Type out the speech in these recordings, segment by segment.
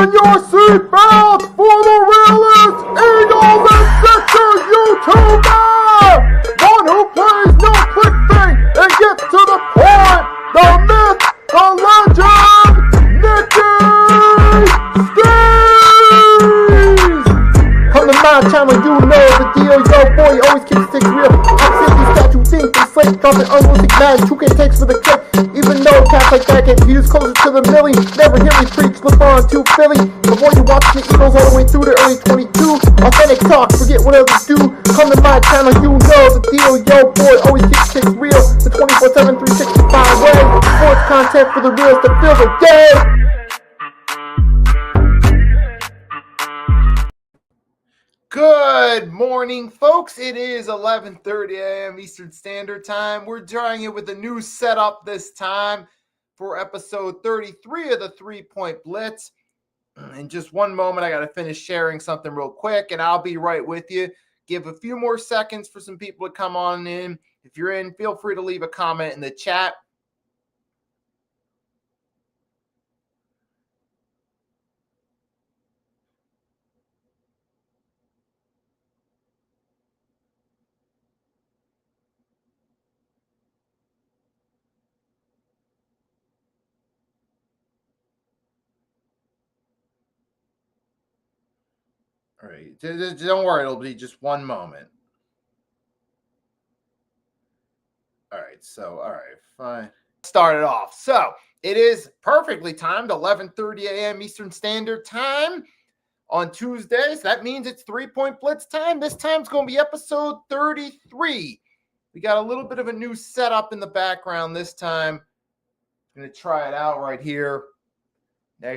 on your seatbelts for the realest Eagles and Sixers YouTuber! One who plays no clickbait and gets to the point! The myth, the legend, Nicky Steves! Come to my channel, you know the deal. Yo, boy, always keeps things real. I'm simply statue think and slate, dropping unrealistic magic. 2K takes for the kick. Even though cats like that get views closer to the millie, never hear me preach, slip on to Philly. Before you watch the Eagles all the way through the early 22, authentic talk, forget what others do. Come to my channel, you know the deal. Yo, boy, always keeps things real. The 24/7, 365 way. Sports content for the reals that feel the day. Good morning, folks. It is 11:30 a.m. Eastern Standard Time. We're trying it with a new setup this time for episode 33 of the 3-Point Blitz. In just one moment, I got to finish sharing something real quick, and I'll be right with you. Give a few more seconds for some people to come on in. If you're in, feel free to leave a comment in the chat. All right, don't worry, it'll be just one moment. All right, fine. Start it off. So it is perfectly timed, 11:30 a.m. Eastern Standard Time on Tuesdays. That means it's 3-Point Blitz time. This time's going to be episode 33. We got a little bit of a new setup in the background this time. I'm going to try it out right here. Now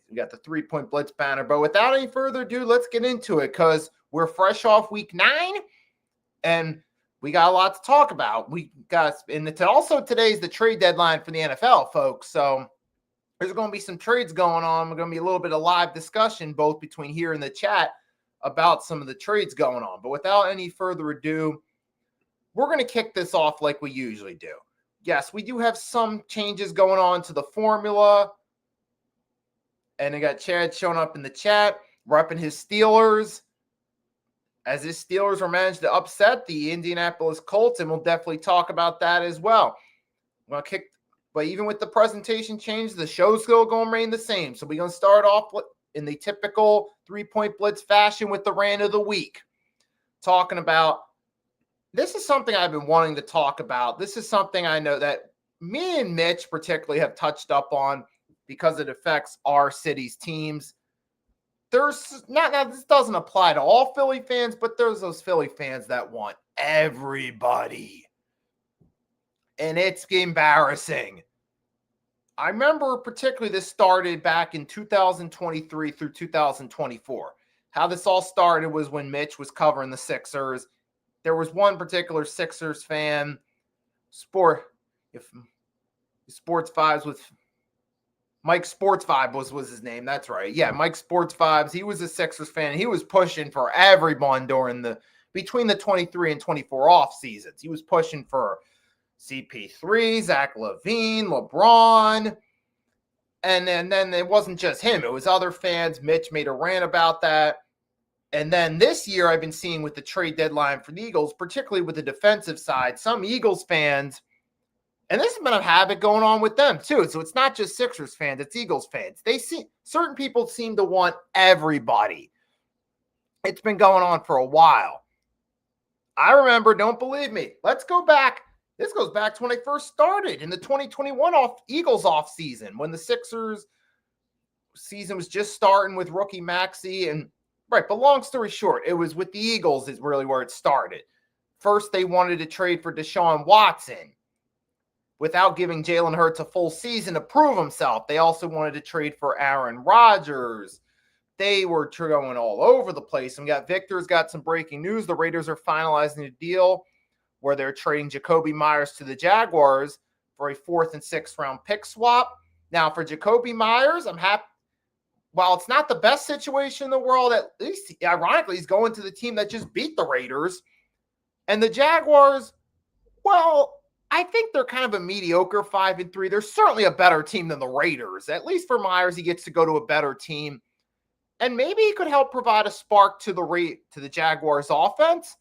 we got the 3-Point Blitz banner. But without any further ado, let's get into it because we're fresh off week 9 and we got a lot to talk about. Also today's the trade deadline for the NFL, folks. So there's going to be some trades going on. We're going to be a little bit of live discussion both between here and the chat about some of the trades going on. But without any further ado, we're going to kick this off like we usually do. Yes, we do have some changes going on to the formula. And I got Chad showing up in the chat, repping his Steelers. As his Steelers were managed to upset the Indianapolis Colts, and we'll definitely talk about that as well. But even with the presentation change, the show's still going to remain the same. So we're going to start off in the typical 3-Point Blitz fashion with the rant of the week. Talking about, this is something I've been wanting to talk about. This is something I know that me and Mitch particularly have touched up on, because it affects our city's teams. This doesn't apply to all Philly fans, but there's those Philly fans that want everybody. And it's embarrassing. I remember particularly this started back in 2023 through 2024. How this all started was when Mitch was covering the Sixers. There was one particular Sixers fan, Sports Vibes with Mike Sports Vibe was his name. That's right. Yeah, Mike Sports Vibes. He was a Sixers fan. He was pushing for everyone between the 23 and 24 off seasons. He was pushing for CP3, Zach LaVine, LeBron. And then it wasn't just him. It was other fans. Mitch made a rant about that. And then this year I've been seeing with the trade deadline for the Eagles, particularly with the defensive side, some Eagles fans, and this has been a habit going on with them too. So it's not just Sixers fans, it's Eagles fans. Certain people seem to want everybody. It's been going on for a while. I remember, don't believe me. Let's go back. This goes back to when I first started in the 2021 Eagles off season, when the Sixers season was just starting with rookie Maxey. But long story short, it was with the Eagles is really where it started. First, they wanted to trade for Deshaun Watson without giving Jalen Hurts a full season to prove himself. They also wanted to trade for Aaron Rodgers. They were going all over the place. And Victor's got some breaking news. The Raiders are finalizing a deal where they're trading Jacoby Myers to the Jaguars for a 4th and 6th round pick swap. Now, for Jacoby Myers, I'm happy. While it's not the best situation in the world, at least, ironically, he's going to the team that just beat the Raiders. And the Jaguars, well, I think they're kind of a mediocre 5-3. They're certainly a better team than the Raiders. At least for Myers, he gets to go to a better team. And maybe he could help provide a spark to the Jaguars offense.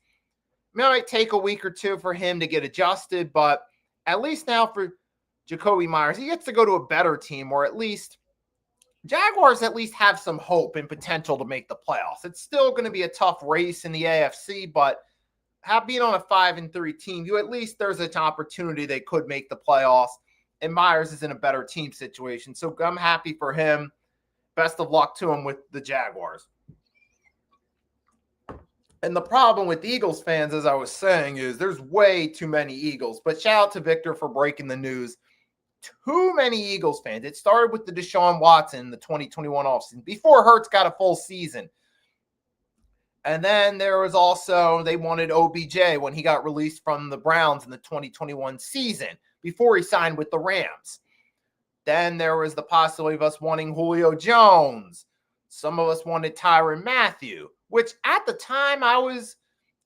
I mean, it might take a week or two for him to get adjusted, but at least now for Jacoby Myers, he gets to go to a better team, or at least Jaguars at least have some hope and potential to make the playoffs. It's still going to be a tough race in the AFC, but being on a 5-3 team, there's an opportunity they could make the playoffs, and Myers is in a better team situation. So I'm happy for him. Best of luck to him with the Jaguars. And the problem with Eagles fans, as I was saying, is there's way too many Eagles. But shout out to Victor for breaking the news. Too many Eagles fans. It started with the Deshaun Watson, the 2021 offseason, before Hurts got a full season. And then there was also, they wanted OBJ when he got released from the Browns in the 2021 season, before he signed with the Rams. Then there was the possibility of us wanting Julio Jones. Some of us wanted Tyrann Mathieu, which at the time I was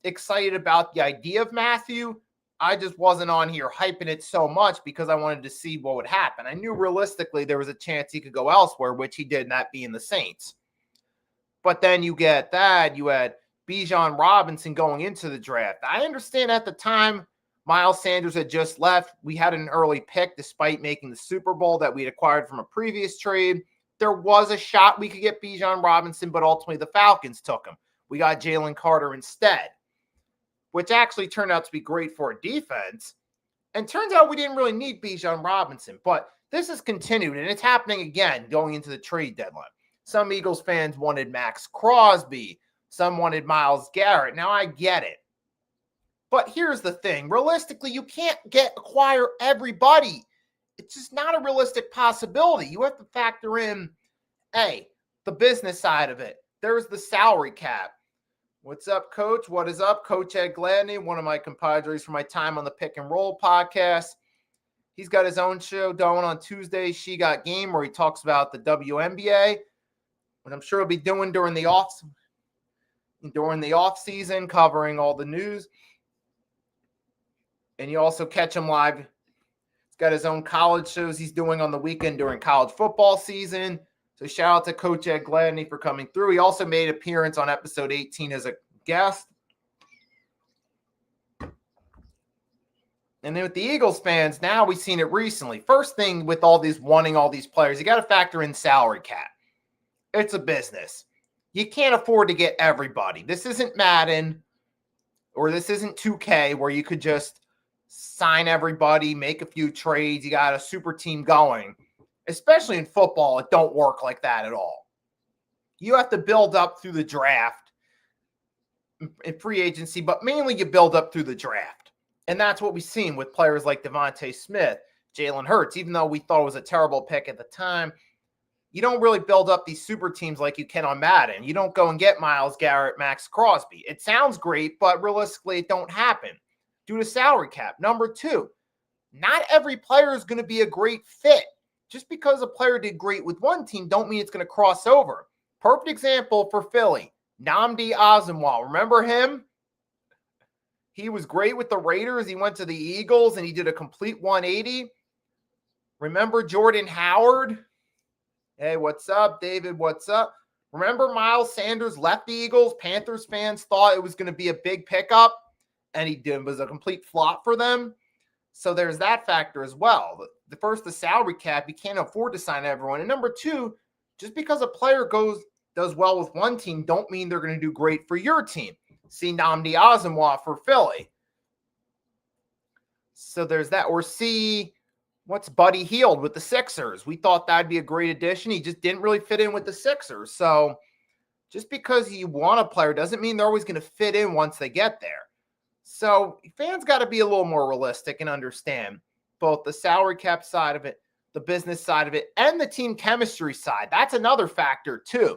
excited about the idea of Mathieu. I just wasn't on here hyping it so much because I wanted to see what would happen. I knew realistically there was a chance he could go elsewhere, which he did, that being the Saints. But then you get that. You had Bijan Robinson going into the draft. I understand at the time Miles Sanders had just left. We had an early pick despite making the Super Bowl that we'd acquired from a previous trade. There was a shot we could get Bijan Robinson, but ultimately the Falcons took him. We got Jalen Carter instead, which actually turned out to be great for a defense. And turns out we didn't really need Bijan Robinson, but this has continued, and it's happening again going into the trade deadline. Some Eagles fans wanted Max Crosby. Some wanted Myles Garrett. Now, I get it. But here's the thing. Realistically, you can't acquire everybody. It's just not a realistic possibility. You have to factor in, the business side of it. There's the salary cap. What's up, Coach? What is up? Coach Ed Gladney, one of my compadres from my time on the Pick and Roll podcast. He's got his own show going on Tuesday, She Got Game, where he talks about the WNBA, which I'm sure he'll be doing during the off season, covering all the news. And you also catch him live. He's got his own college shows he's doing on the weekend during college football season. So shout out to Coach Ed Gladney for coming through. He also made an appearance on episode 18 as a guest. And then with the Eagles fans, now we've seen it recently. First thing with all these wanting all these players, you got to factor in salary cap. It's a business. You can't afford to get everybody. This isn't Madden or this isn't 2K where you could just sign everybody, make a few trades. You got a super team going. Especially in football, it don't work like that at all. You have to build up through the draft in free agency, but mainly you build up through the draft. And that's what we've seen with players like Devontae Smith, Jalen Hurts. Even though we thought it was a terrible pick at the time, you don't really build up these super teams like you can on Madden. You don't go and get Myles Garrett, Max Crosby. It sounds great, but realistically, it don't happen due to salary cap. Number two, not every player is going to be a great fit. Just because a player did great with one team don't mean it's going to cross over. Perfect example for Philly, Nnamdi Asomugha. Remember him? He was great with the Raiders. He went to the Eagles, and he did a complete 180. Remember Jordan Howard? Hey, what's up, David? What's up? Remember Miles Sanders left the Eagles? Panthers fans thought it was going to be a big pickup, and it was a complete flop for them. So there's that factor as well. The salary cap, you can't afford to sign everyone. And number two, just because a player does well with one team, don't mean they're going to do great for your team. See Nnamdi Asomugha for Philly. So there's that. Or see what's Buddy Hield with the Sixers. We thought that'd be a great addition. He just didn't really fit in with the Sixers. So just because you want a player doesn't mean they're always going to fit in once they get there. So fans got to be a little more realistic and understand both the salary cap side of it, the business side of it, and the team chemistry side. That's another factor too.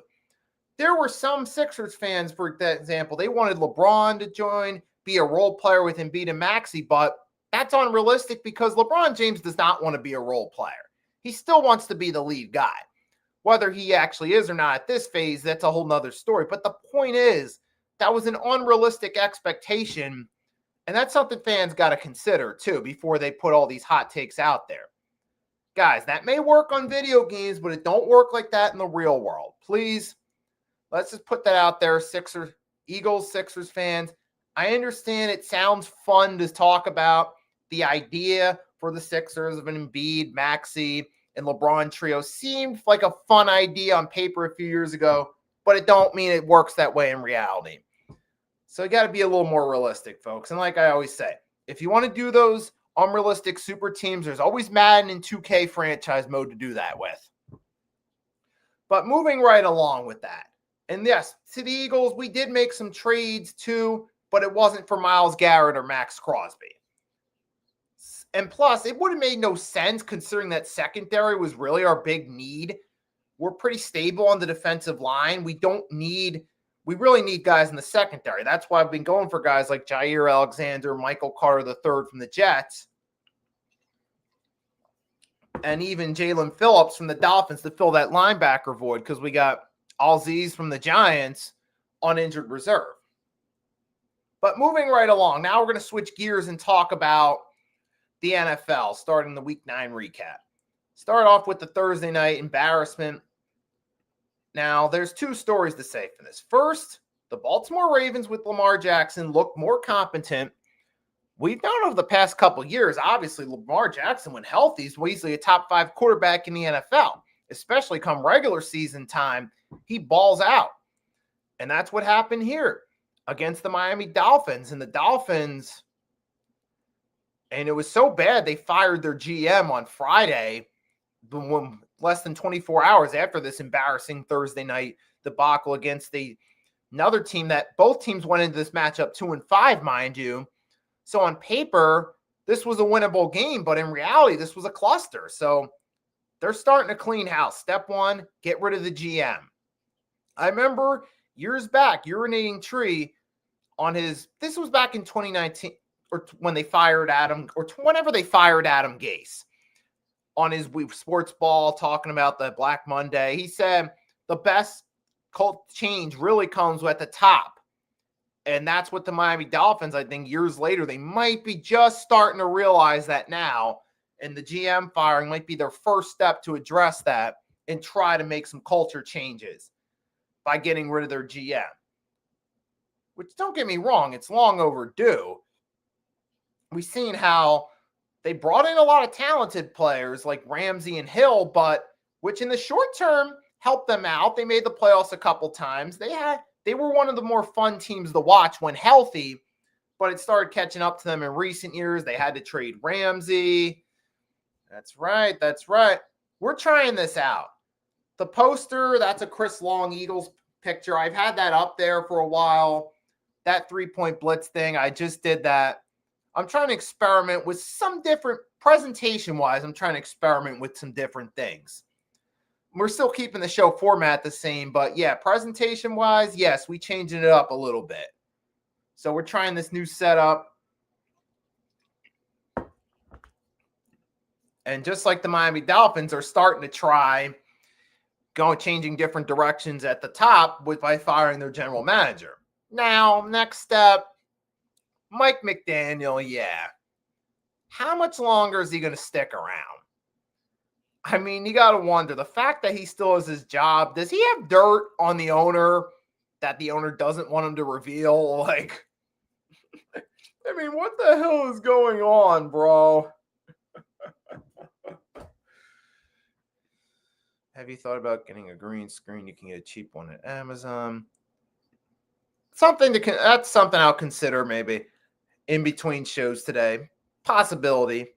There were some Sixers fans, for example, they wanted LeBron to join, be a role player with Embiid and Maxey, but that's unrealistic because LeBron James does not want to be a role player. He still wants to be the lead guy. Whether he actually is or not at this phase, that's a whole nother story. But the point is, that was an unrealistic expectation. And that's something fans got to consider, too, before they put all these hot takes out there. Guys, that may work on video games, but it don't work like that in the real world. Please Let's just put that out there, Eagles, Sixers fans. I understand it sounds fun to talk about the idea for the Sixers of an Embiid, Maxey, and LeBron trio. Seemed like a fun idea on paper a few years ago, but it don't mean it works that way in reality. So you got to be a little more realistic, folks. And like I always say, if you want to do those unrealistic super teams, there's always Madden and 2K franchise mode to do that with. But moving right along with that. And yes, to the Eagles, we did make some trades too, but it wasn't for Myles Garrett or Max Crosby. And plus, it would have made no sense considering that secondary was really our big need. We're pretty stable on the defensive line. We really need guys in the secondary. That's why I've been going for guys like Jair Alexander, Michael Carter III from the Jets, and even Jalen Phillips from the Dolphins to fill that linebacker void because we got Aziz from the Giants on injured reserve. But moving right along, now we're going to switch gears and talk about the NFL, starting the Week 9 recap. Start off with the Thursday night embarrassment. Now, there's two stories to say for this. First, the Baltimore Ravens with Lamar Jackson look more competent. We've known over the past couple of years, obviously, Lamar Jackson, when healthy, is easily a top 5 quarterback in the NFL, especially come regular season time. He balls out. And that's what happened here against the Miami Dolphins. And the Dolphins, and it was so bad, they fired their GM on Friday, less than 24 hours after this embarrassing Thursday night debacle against another team that both teams went into this matchup 2-5, mind you. So on paper, this was a winnable game, but in reality, this was a cluster. So they're starting to clean house. Step one, get rid of the GM. I remember years back, urinating tree on this was back in 2019, or when they fired Adam, or whenever they fired Adam Gase on his sports ball, talking about the Black Monday. He said the best cult change really comes at the top. And that's what the Miami Dolphins, I think years later, they might be just starting to realize that now. And the GM firing might be their first step to address that and try to make some culture changes by getting rid of their GM. Which, don't get me wrong, it's long overdue. We've seen how they brought in a lot of talented players like Ramsey and Hill, but which in the short term helped them out. They made the playoffs a couple times. They were one of the more fun teams to watch when healthy, but it started catching up to them in recent years. They had to trade Ramsey. That's right. We're trying this out. The poster, that's a Chris Long Eagles picture. I've had that up there for a while. That 3-point blitz thing, I just did that. I'm trying to experiment with some different, presentation-wise, I'm trying to experiment with some different things. We're still keeping the show format the same, but yeah, presentation-wise, yes, we changing it up a little bit. So we're trying this new setup. And just like the Miami Dolphins are starting to try changing different directions at the top by firing their general manager. Now, next step, Mike McDaniel, yeah. How much longer is he going to stick around? I mean, you got to wonder, the fact that he still has his job, does he have dirt on the owner that the owner doesn't want him to reveal? Like, I mean, what the hell is going on, bro? Have you thought about getting a green screen? You can get a cheap one at Amazon. That's something I'll consider maybe in between shows today. Possibility.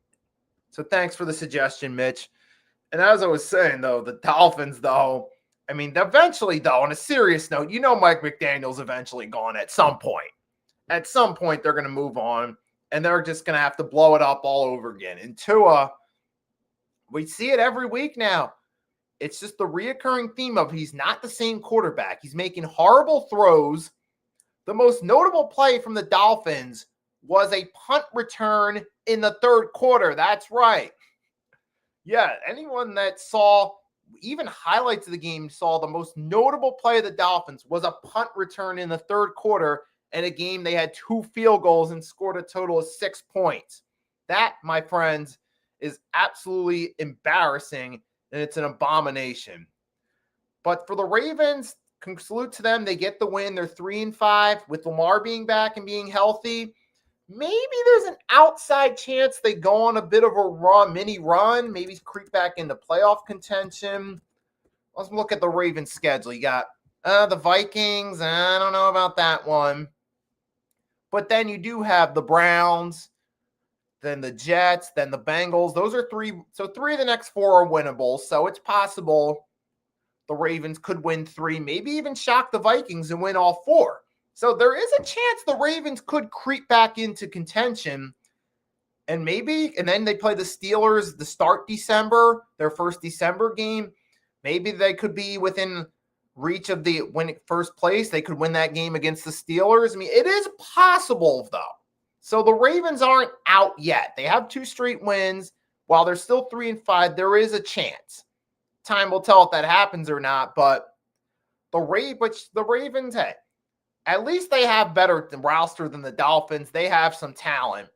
So thanks for the suggestion, Mitch. And as I was saying, though, the Dolphins, though, I mean, eventually, though, on a serious note, Mike McDaniel's eventually gone at some point. At some point, they're going to move on, and they're just going to have to blow it up all over again. And Tua, we see it every week now. It's just the reoccurring theme of he's not the same quarterback. He's making horrible throws. The most notable play from the Dolphins was a punt return in the third quarter. That's right. Yeah, anyone that saw even highlights of the game saw the most notable play of the Dolphins was a punt return in the third quarter in a game they had 2 field goals and scored a total of 6 points. That, my friends, is absolutely embarrassing, and it's an abomination. But for the Ravens, salute to them. They get the win. They're 3-5 with Lamar being back and being healthy. Maybe there's an outside chance they go on a bit of a mini run, maybe creep back into playoff contention. Let's look at the Ravens schedule. You got the Vikings. I don't know about that one. But then you do have the Browns, then the Jets, then the Bengals. Those are three. So 3 of the next 4 are winnable. So it's possible the Ravens could win 3, maybe even shock the Vikings and win all 4. So there is a chance the Ravens could creep back into contention. And then they play the Steelers to start December, their first December game. Maybe they could be within reach of the first place. They could win that game against the Steelers. I mean, it is possible, though. So the Ravens aren't out yet. They have 2 straight wins. While they're still 3-5, there is a chance. Time will tell if that happens or not. But the Ravens, hey, at least they have better roster than the Dolphins. They have some talent.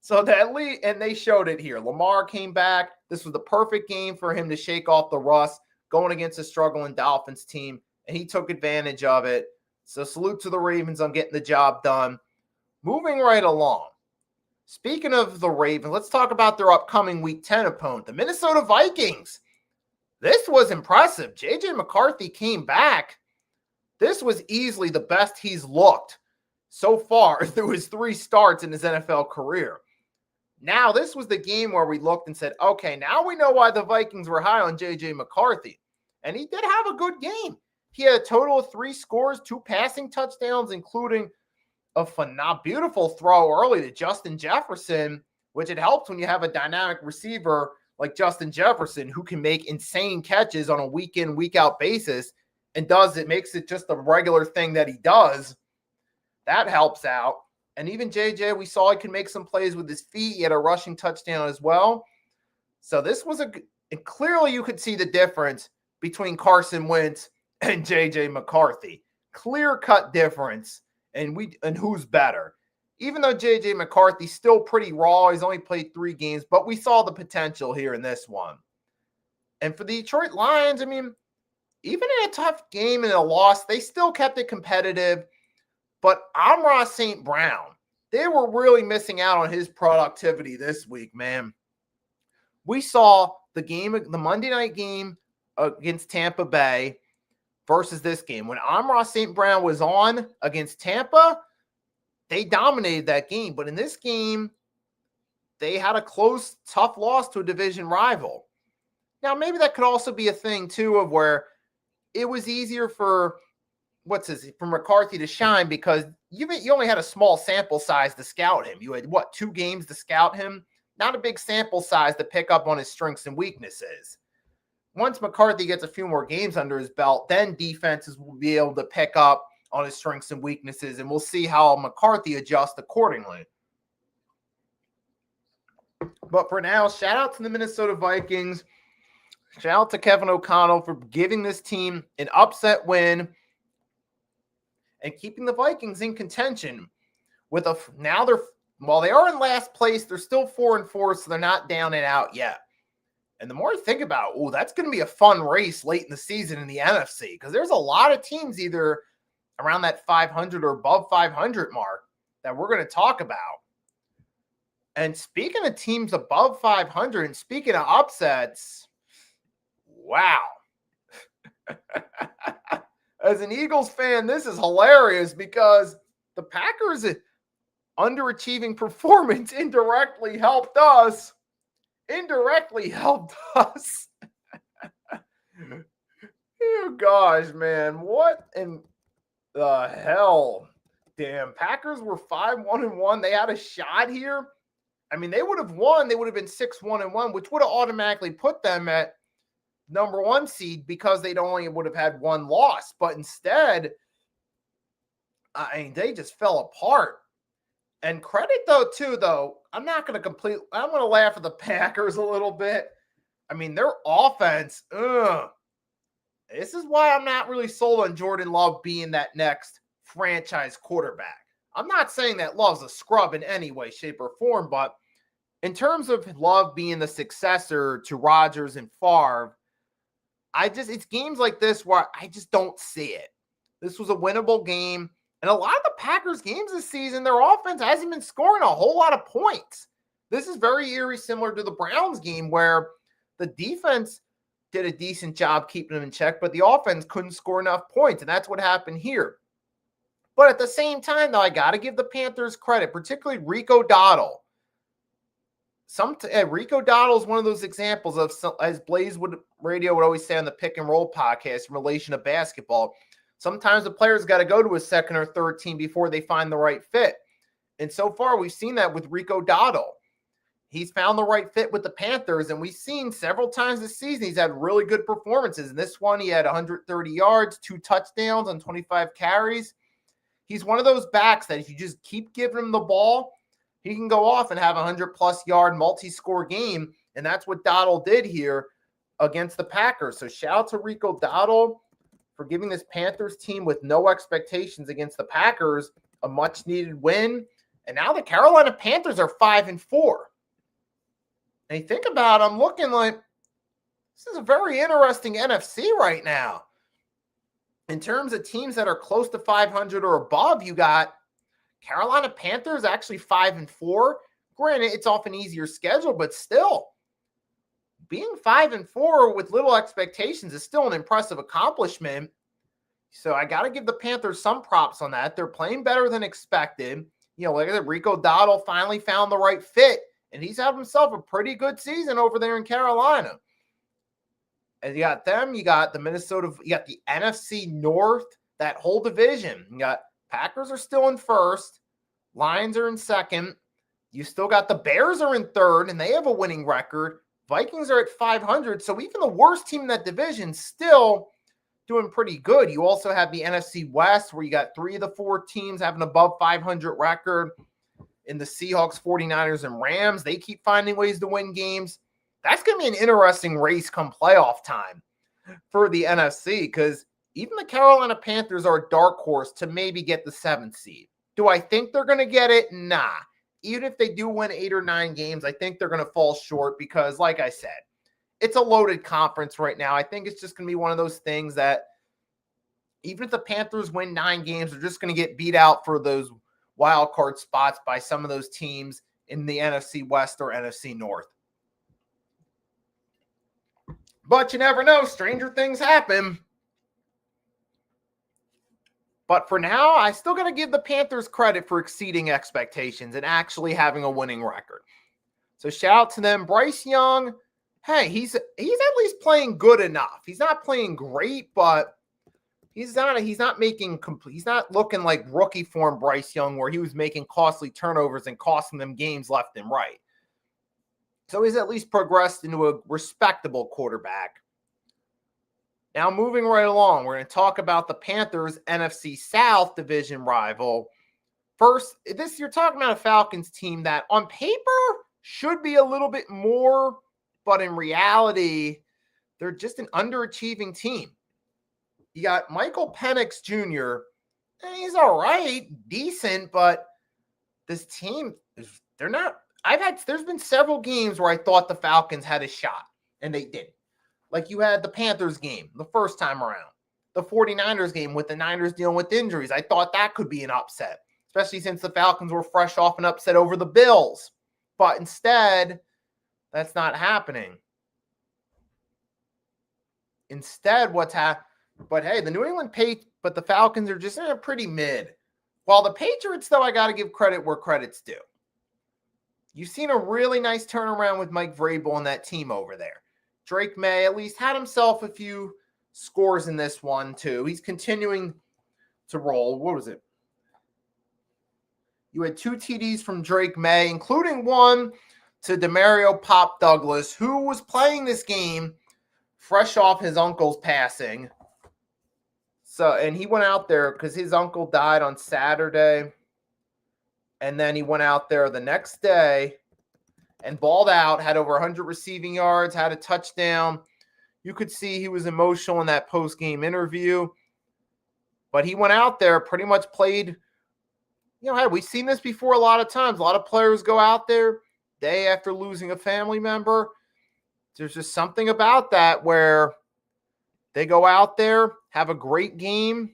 So and they showed it here. Lamar came back. This was the perfect game for him to shake off the rust going against a struggling Dolphins team, and he took advantage of it. So salute to the Ravens on getting the job done. Moving right along. Speaking of the Ravens, let's talk about their upcoming Week 10 opponent, the Minnesota Vikings. This was impressive. J.J. McCarthy came back. This was easily the best he's looked so far through his 3 starts in his NFL career. Now, this was the game where we looked and said, okay, now we know why the Vikings were high on J.J. McCarthy. And he did have a good game. He had a total of 3 scores, 2 passing touchdowns, including a beautiful throw early to Justin Jefferson, which it helps when you have a dynamic receiver like Justin Jefferson who can make insane catches on a week-in, week-out basis and makes it just a regular thing that he does. That helps out. And even JJ, we saw he can make some plays with his feet. He had a rushing touchdown as well. So this was clearly you could see the difference between Carson Wentz and JJ McCarthy. Clear-cut difference and who's better. Even though JJ McCarthy's still pretty raw, he's only played 3 games, but we saw the potential here in this one. And for the Detroit Lions, I mean, even in a tough game and a loss, they still kept it competitive. But Amon-Ra St. Brown, they were really missing out on his productivity this week, man. We saw the Monday night game against Tampa Bay versus this game. When Amon-Ra St. Brown was on against Tampa, they dominated that game. But in this game, they had a close, tough loss to a division rival. Now, maybe that could also be a thing, too, of where it was easier for McCarthy to shine because you only had a small sample size to scout him. You had, 2 games to scout him? Not a big sample size to pick up on his strengths and weaknesses. Once McCarthy gets a few more games under his belt, then defenses will be able to pick up on his strengths and weaknesses, and we'll see how McCarthy adjusts accordingly. But for now, shout out to the Minnesota Vikings. Shout out to Kevin O'Connell for giving this team an upset win and keeping the Vikings in contention. While they are in last place, they're still 4-4, so they're not down and out yet. And the more you think about it, that's going to be a fun race late in the season in the NFC because there's a lot of teams either around that 500 or above 500 mark that we're going to talk about. And speaking of teams above 500 and speaking of upsets, wow. As an Eagles fan, this is hilarious because the Packers' underachieving performance indirectly helped us. Oh, gosh, man. What in the hell? Damn, Packers were 5-1-1. They had a shot here. I mean, they would have won. They would have been 6-1-1, which would have automatically put them at number 1 seed because they'd only would have had 1 loss. But instead, they just fell apart. And credit, I'm going to laugh at the Packers a little bit. I mean, their offense, this is why I'm not really sold on Jordan Love being that next franchise quarterback. I'm not saying that Love's a scrub in any way, shape, or form, but in terms of Love being the successor to Rodgers and Favre, it's games like this where I just don't see it. This was a winnable game. And a lot of the Packers games this season, their offense hasn't been scoring a whole lot of points. This is very eerie, similar to the Browns game where the defense did a decent job keeping them in check, but the offense couldn't score enough points, and that's what happened here. But at the same time, though, I got to give the Panthers credit, particularly Rico Dowdle. Rico Dowdle is one of those examples of, as Blaze Radio would always say on the Pick and Roll podcast in relation to basketball, sometimes the player's got to go to a second or third team before they find the right fit. And so far, we've seen that with Rico Dowdle. He's found the right fit with the Panthers, and we've seen several times this season he's had really good performances. In this one, he had 130 yards, 2 touchdowns on 25 carries. He's one of those backs that if you just keep giving him the ball, he can go off and have a 100-plus yard multi-score game, and that's what Dowdle did here against the Packers. So shout out to Rico Dowdle for giving this Panthers team with no expectations against the Packers a much-needed win. And now the Carolina Panthers are 5-4. And you think about it, I'm looking like this is a very interesting NFC right now. In terms of teams that are close to 500 or above, you got Carolina Panthers actually 5-4. Granted, it's off an easier schedule, but still, being 5-4 with little expectations is still an impressive accomplishment. So I got to give the Panthers some props on that. They're playing better than expected. Like I said, Rico Dowdle finally found the right fit, and he's had himself a pretty good season over there in Carolina. And you got them, you got the NFC North, that whole division. You got Packers are still in first. Lions are in second. You still got the Bears are in third, and they have a winning record. Vikings are at 500. So even the worst team in that division still doing pretty good. You also have the NFC West, where you got 3 of the 4 teams have an above 500 record. In the Seahawks, 49ers, and Rams, they keep finding ways to win games. That's going to be an interesting race come playoff time for the NFC, because even the Carolina Panthers are a dark horse to maybe get the 7th seed. Do I think they're going to get it? Nah. Even if they do win 8 or 9 games, I think they're going to fall short because, like I said, it's a loaded conference right now. I think it's just going to be one of those things that even if the Panthers win 9 games, they're just going to get beat out for those wild card spots by some of those teams in the NFC West or NFC North. But you never know. Stranger things happen. But for now, I still got to give the Panthers credit for exceeding expectations and actually having a winning record. So shout out to them. Bryce Young, hey, he's at least playing good enough. He's not playing great, but he's not looking like rookie form Bryce Young where he was making costly turnovers and costing them games left and right. So he's at least progressed into a respectable quarterback. Now, moving right along, we're going to talk about the Panthers' NFC South division rival. First, you're talking about a Falcons team that on paper should be a little bit more, but in reality, they're just an underachieving team. You got Michael Penix Jr. He's all right, decent, but this team, they're not. There's been several games where I thought the Falcons had a shot, and they didn't. Like you had the Panthers game the first time around, the 49ers game with the Niners dealing with injuries. I thought that could be an upset, especially since the Falcons were fresh off an upset over the Bills. But instead, that's not happening. Instead, but hey, the New England but the Falcons are just pretty mid. While the Patriots, though, I got to give credit where credit's due. You've seen a really nice turnaround with Mike Vrabel and that team over there. Drake May at least had himself a few scores in this one, too. He's continuing to roll. What was it? You had 2 TDs from Drake May, including one to Demario Pop Douglas, who was playing this game fresh off his uncle's passing. And he went out there because his uncle died on Saturday. And then he went out there the next day and balled out, had over 100 receiving yards, had a touchdown. You could see he was emotional in that post-game interview. But he went out there, pretty much played. Hey, we've seen this before a lot of times. A lot of players go out there day after losing a family member. There's just something about that where They go out there, have a great game,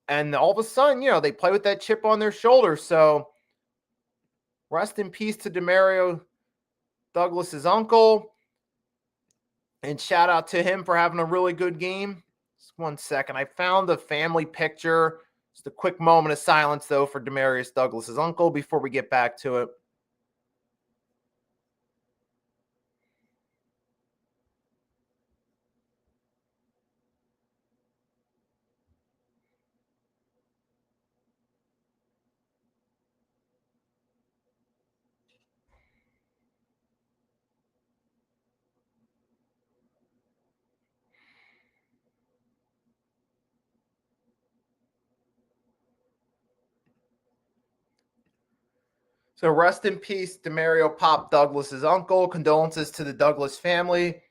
and all of a sudden, they play with that chip on their shoulder. So rest in peace to Demario Douglas's uncle. And shout out to him for having a really good game. Just one second. I found the family picture. Just a quick moment of silence, though, for Demarius Douglas's uncle before we get back to it. So rest in peace, Demario Pop Douglas's uncle. Condolences to the Douglas family.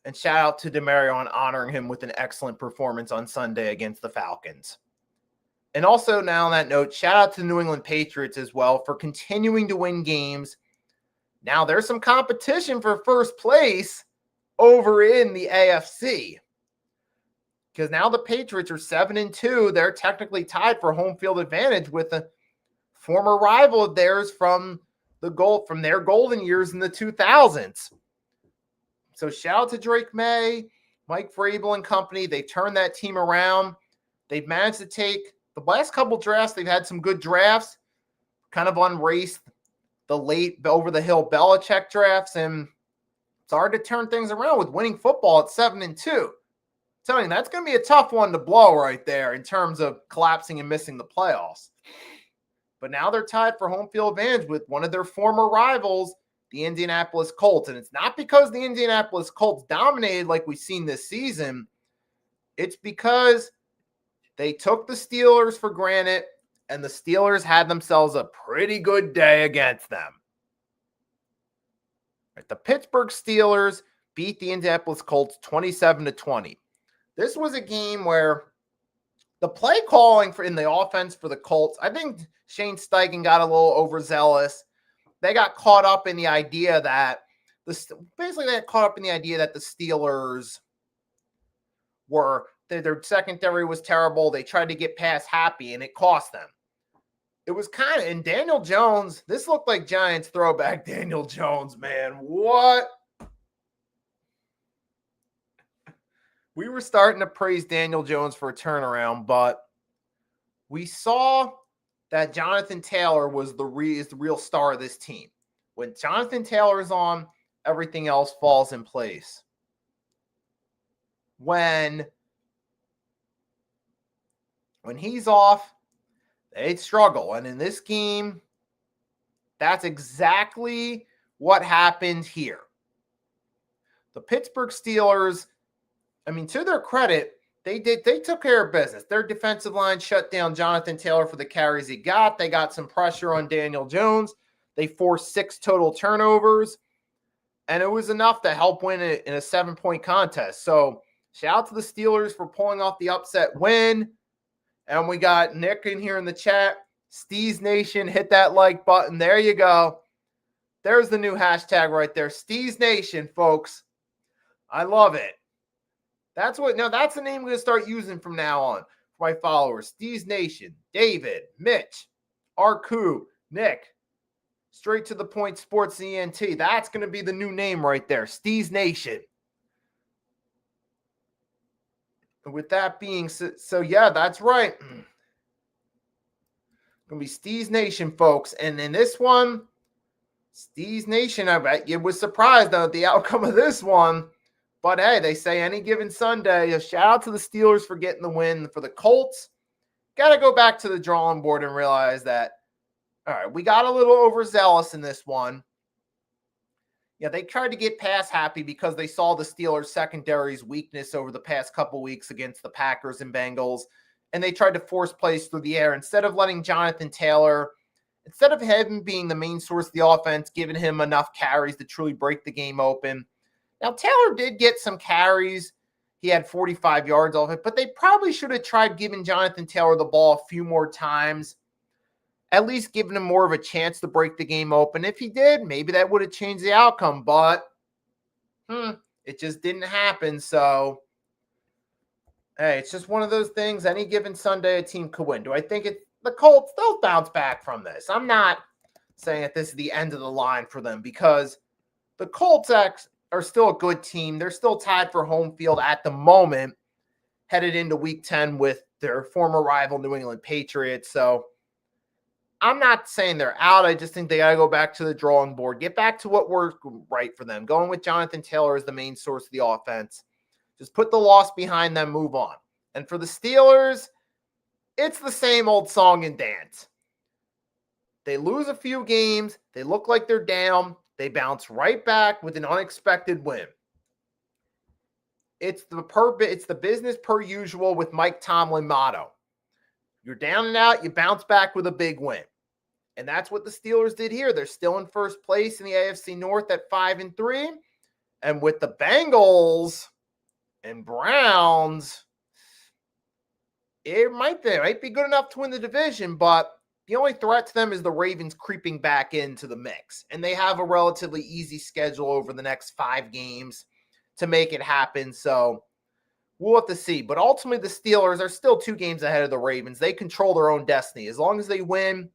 And shout out to Demario on honoring him with an excellent performance on Sunday against the Falcons. And also, now on that note, shout out to the New England Patriots as well for continuing to win games. Now there's some competition for first place over in the AFC. Because now the Patriots are 7-2. They're technically tied for home field advantage with a former rival of theirs from their golden years in the 2000s. So shout out to Drake May, Mike Vrabel and company. They turned that team around. They've managed to take the last couple drafts. They've had some good drafts, kind of unraced the late over-the-hill Belichick drafts, and it's hard to turn things around with winning football at 7-2. Telling you, that's going to be a tough one to blow right there in terms of collapsing and missing the playoffs. But now they're tied for home field advantage with one of their former rivals, the Indianapolis Colts. And it's not because the Indianapolis Colts dominated like we've seen this season. It's because they took the Steelers for granted, and the Steelers had themselves a pretty good day against them. The Pittsburgh Steelers beat the Indianapolis Colts 27-20. This was a game where the play calling in the offense for the Colts, I think Shane Steichen got a little overzealous. They got caught up in the idea that the Steelers were their secondary was terrible. They tried to get past Happy, and it cost them. It was kind of, and Daniel Jones, this looked like Giants throwback Daniel Jones, man. What? We were starting to praise Daniel Jones for a turnaround, but we saw that Jonathan Taylor is the real star of this team. When Jonathan Taylor is on, everything else falls in place. When he's off, they struggle. And in this game, that's exactly what happened here. The Pittsburgh Steelers, to their credit, they took care of business. Their defensive line shut down Jonathan Taylor for the carries he got. They got some pressure on Daniel Jones. They forced 6 total turnovers, and it was enough to help win it in a 7-point contest. So shout out to the Steelers for pulling off the upset win. And we got Nick in here in the chat. Steez Nation, hit that like button. There you go. There's the new hashtag right there. Steez Nation, folks. I love it. That's the name I'm going to start using from now on for my followers. Steez Nation, David, Mitch, Arku, Nick, Straight to the Point Sports ENT. That's going to be the new name right there. Steez Nation. And with that being so yeah, that's right. Going to be Steez Nation, folks. And in this one, Steez Nation, I bet you was surprised at the outcome of this one. But hey, they say any given Sunday, a shout out to the Steelers for getting the win. For the Colts, got to go back to the drawing board and realize that, all right, we got a little overzealous in this one. Yeah, they tried to get past Happy because they saw the Steelers secondary's weakness over the past couple weeks against the Packers and Bengals, and they tried to force plays through the air instead of letting Jonathan Taylor, instead of him being the main source of the offense, giving him enough carries to truly break the game open. Now, Taylor did get some carries. He had 45 yards off it, but they probably should have tried giving Jonathan Taylor the ball a few more times, at least giving him more of a chance to break the game open. If he did, maybe that would have changed the outcome, but It just didn't happen. So, hey, it's just one of those things. Any given Sunday, a team could win. Do I think the Colts, they'll bounce back from this? I'm not saying that this is the end of the line for them because the Colts are still a good team. They're still tied for home field at the moment, headed into week 10 with their former rival New England Patriots. So I'm not saying they're out. I just think they got to go back to the drawing board, get back to what worked right for them. Going with Jonathan Taylor as the main source of the offense. Just put the loss behind them, move on. And for the Steelers, it's the same old song and dance. They lose a few games. They look like they're down. They bounce right back with an unexpected win. It's the business per usual with Mike Tomlin motto. You're down and out, you bounce back with a big win. And that's what the Steelers did here. They're still in first place in the AFC North at 5-3. And with the Bengals and Browns, it might be good enough to win the division, but the only threat to them is the Ravens creeping back into the mix. And they have a relatively easy schedule over the next 5 games to make it happen. So we'll have to see. But ultimately, the Steelers are still 2 games ahead of the Ravens. They control their own destiny. As long as they win,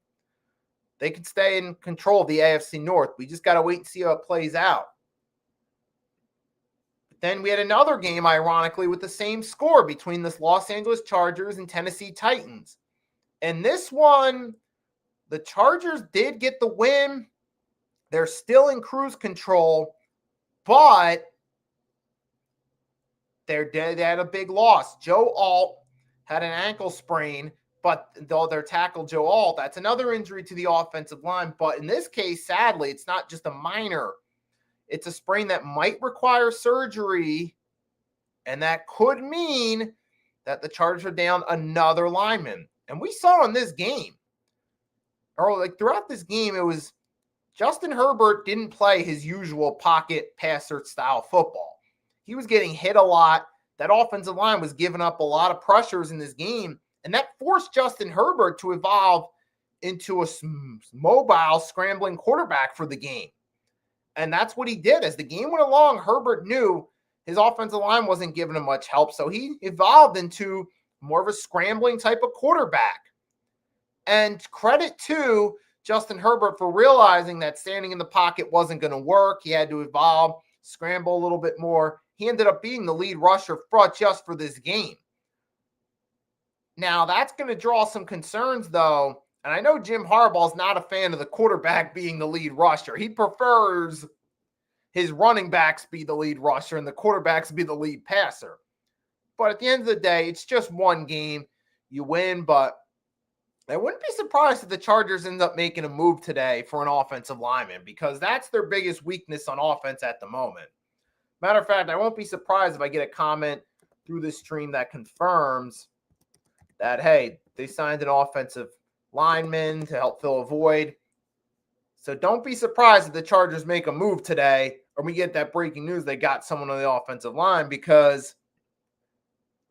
they can stay in control of the AFC North. We just got to wait and see how it plays out. But then we had another game, ironically, with the same score between the Los Angeles Chargers and Tennessee Titans. And this one, the Chargers did get the win. They're still in cruise control, but they had a big loss. Joe Alt had an ankle sprain, but though their tackle Joe Alt, that's another injury to the offensive line. But in this case, sadly, it's not just a minor. It's a sprain that might require surgery, and that could mean that the Chargers are down another lineman. And we saw in this game, or like throughout this game, it was Justin Herbert didn't play his usual pocket passer style football. He was getting hit a lot. That offensive line was giving up a lot of pressures in this game, and that forced Justin Herbert to evolve into a mobile, scrambling quarterback for the game. And that's what he did. As the game went along, Herbert knew his offensive line wasn't giving him much help, so he evolved into more of a scrambling type of quarterback. And credit to Justin Herbert for realizing that standing in the pocket wasn't going to work. He had to evolve, scramble a little bit more. He ended up being the lead rusher just for this game. Now, that's going to draw some concerns, though. And I know Jim Harbaugh's not a fan of the quarterback being the lead rusher. He prefers his running backs be the lead rusher and the quarterbacks be the lead passer. But at the end of the day, it's just one game. You win, but I wouldn't be surprised if the Chargers end up making a move today for an offensive lineman because that's their biggest weakness on offense at the moment. Matter of fact, I won't be surprised if I get a comment through this stream that confirms that, hey, they signed an offensive lineman to help fill a void. So don't be surprised if the Chargers make a move today or we get that breaking news they got someone on the offensive line because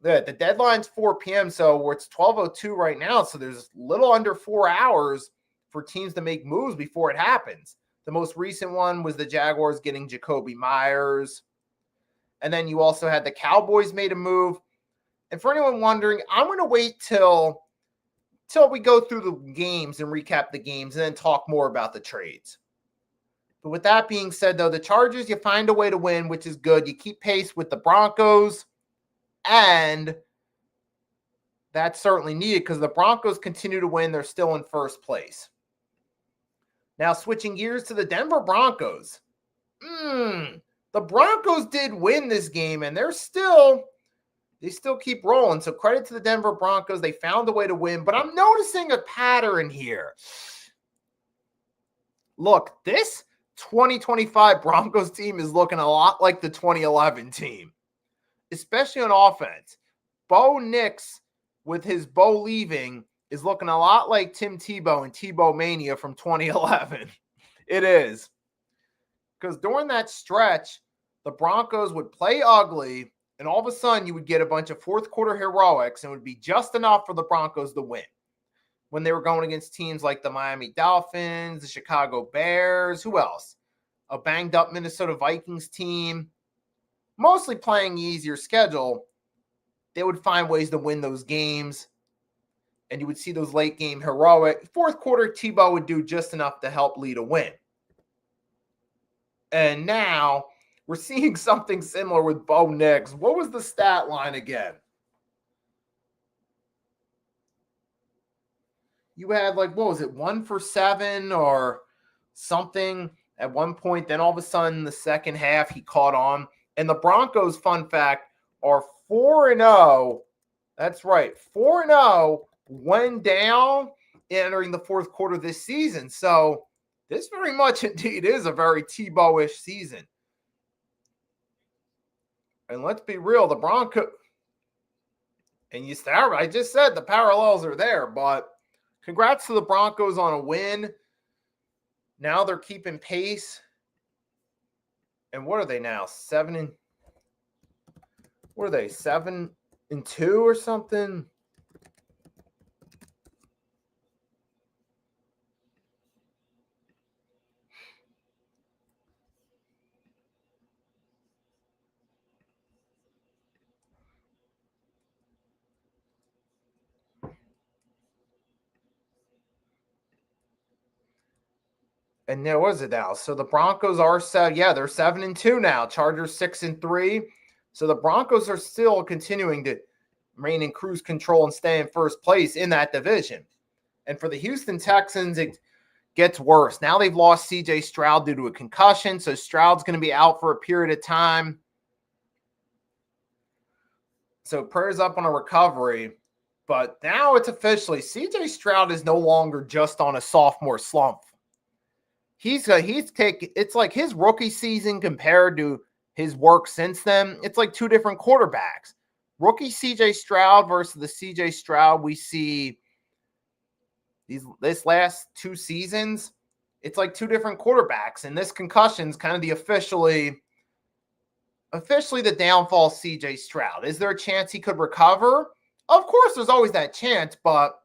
the deadline's 4 p.m., so it's 12:02 right now, so there's little under 4 hours for teams to make moves before it happens. The most recent one was the Jaguars getting Jacoby Myers. And then you also had the Cowboys made a move. And for anyone wondering, I'm going to wait till we go through the games and recap the games and then talk more about the trades. But with that being said, though, the Chargers, you find a way to win, which is good. You keep pace with the Broncos, and that's certainly needed because the Broncos continue to win. They're still in first place. Now, switching gears to the Denver Broncos. The Broncos did win this game, and they still keep rolling. So credit to the Denver Broncos. They found a way to win, but I'm noticing a pattern here. Look, this 2025 Broncos team is looking a lot like the 2011 team, especially on offense. Bo Nix, with his Bo leaving, is looking a lot like Tim Tebow and Tebow Mania from 2011. It is. Because during that stretch, the Broncos would play ugly, and all of a sudden you would get a bunch of fourth quarter heroics, and it would be just enough for the Broncos to win. When they were going against teams like the Miami Dolphins, the Chicago Bears, who else? A banged up Minnesota Vikings team. mostly playing easier schedule, they would find ways to win those games. And you would see those late game heroic. Fourth quarter, Tebow would do just enough to help lead a win. And now we're seeing something similar with Bo Nix. What was the stat line again? You had what was it, 1 for 7 or something at one point. Then all of a sudden, the second half, he caught on. And the Broncos, fun fact, are 4-0. That's right, 4-0 when down entering the fourth quarter this season. So this very much indeed is a very Tebow-ish season. And let's be real, the Broncos, and I just said the parallels are there, but congrats to the Broncos on a win. Now they're keeping pace. And what are they now? 7-2 or something? And there was it now. So the Broncos are they're 7-2 now. Chargers 6-3. So the Broncos are still continuing to reign in cruise control and stay in first place in that division. And for the Houston Texans, it gets worse. Now they've lost CJ Stroud due to a concussion. So Stroud's going to be out for a period of time. So prayers up on a recovery. But now it's officially CJ Stroud is no longer just on a sophomore slump. He's taking, it's like his rookie season compared to his work since then. It's like two different quarterbacks. Rookie CJ Stroud versus the CJ Stroud we see this last two seasons. It's like two different quarterbacks, and this concussion's kind of the officially the downfall of CJ Stroud. Is there a chance he could recover? Of course, there's always that chance, but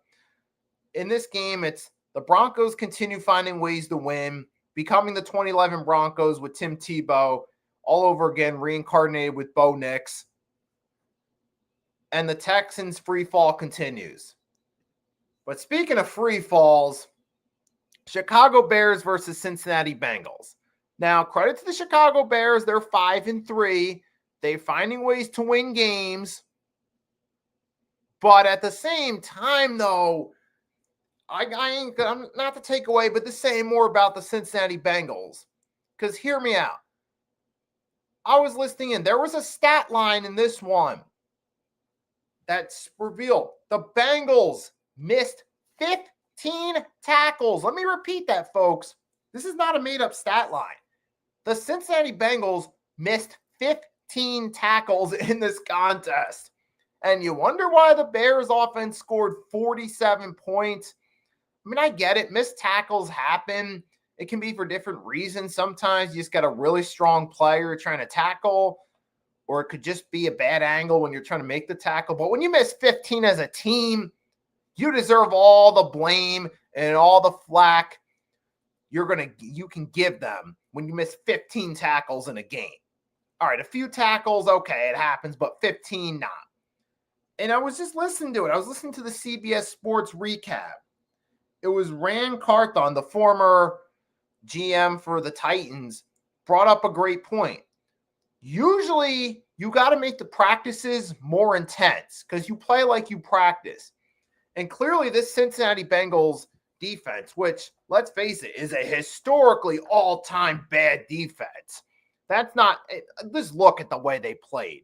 in this game, it's the Broncos continue finding ways to win, becoming the 2011 Broncos with Tim Tebow all over again, reincarnated with Bo Nix. And the Texans' free fall continues. But speaking of free falls, Chicago Bears versus Cincinnati Bengals. Now, credit to the Chicago Bears. They're 5-3. They're finding ways to win games. But at the same time, though, I'm not to take away, but to say more about the Cincinnati Bengals. Because hear me out. I was listening in. There was a stat line in this one that's revealed. The Bengals missed 15 tackles. Let me repeat that, folks. This is not a made-up stat line. The Cincinnati Bengals missed 15 tackles in this contest. And you wonder why the Bears offense scored 47 points. I mean, I get it. Missed tackles happen. It can be for different reasons. Sometimes you just got a really strong player trying to tackle, or it could just be a bad angle when you're trying to make the tackle. But when you miss 15 as a team, you deserve all the blame and all the flack you can give them when you miss 15 tackles in a game. All right, a few tackles, okay, it happens, but 15, not. And I was just listening to it. I was listening to the CBS Sports recap. It was Rand Carthon, the former GM for the Titans, brought up a great point. Usually, you got to make the practices more intense because you play like you practice. And clearly, this Cincinnati Bengals defense, which, let's face it, is a historically all-time bad defense. That's not – just look at the way they played.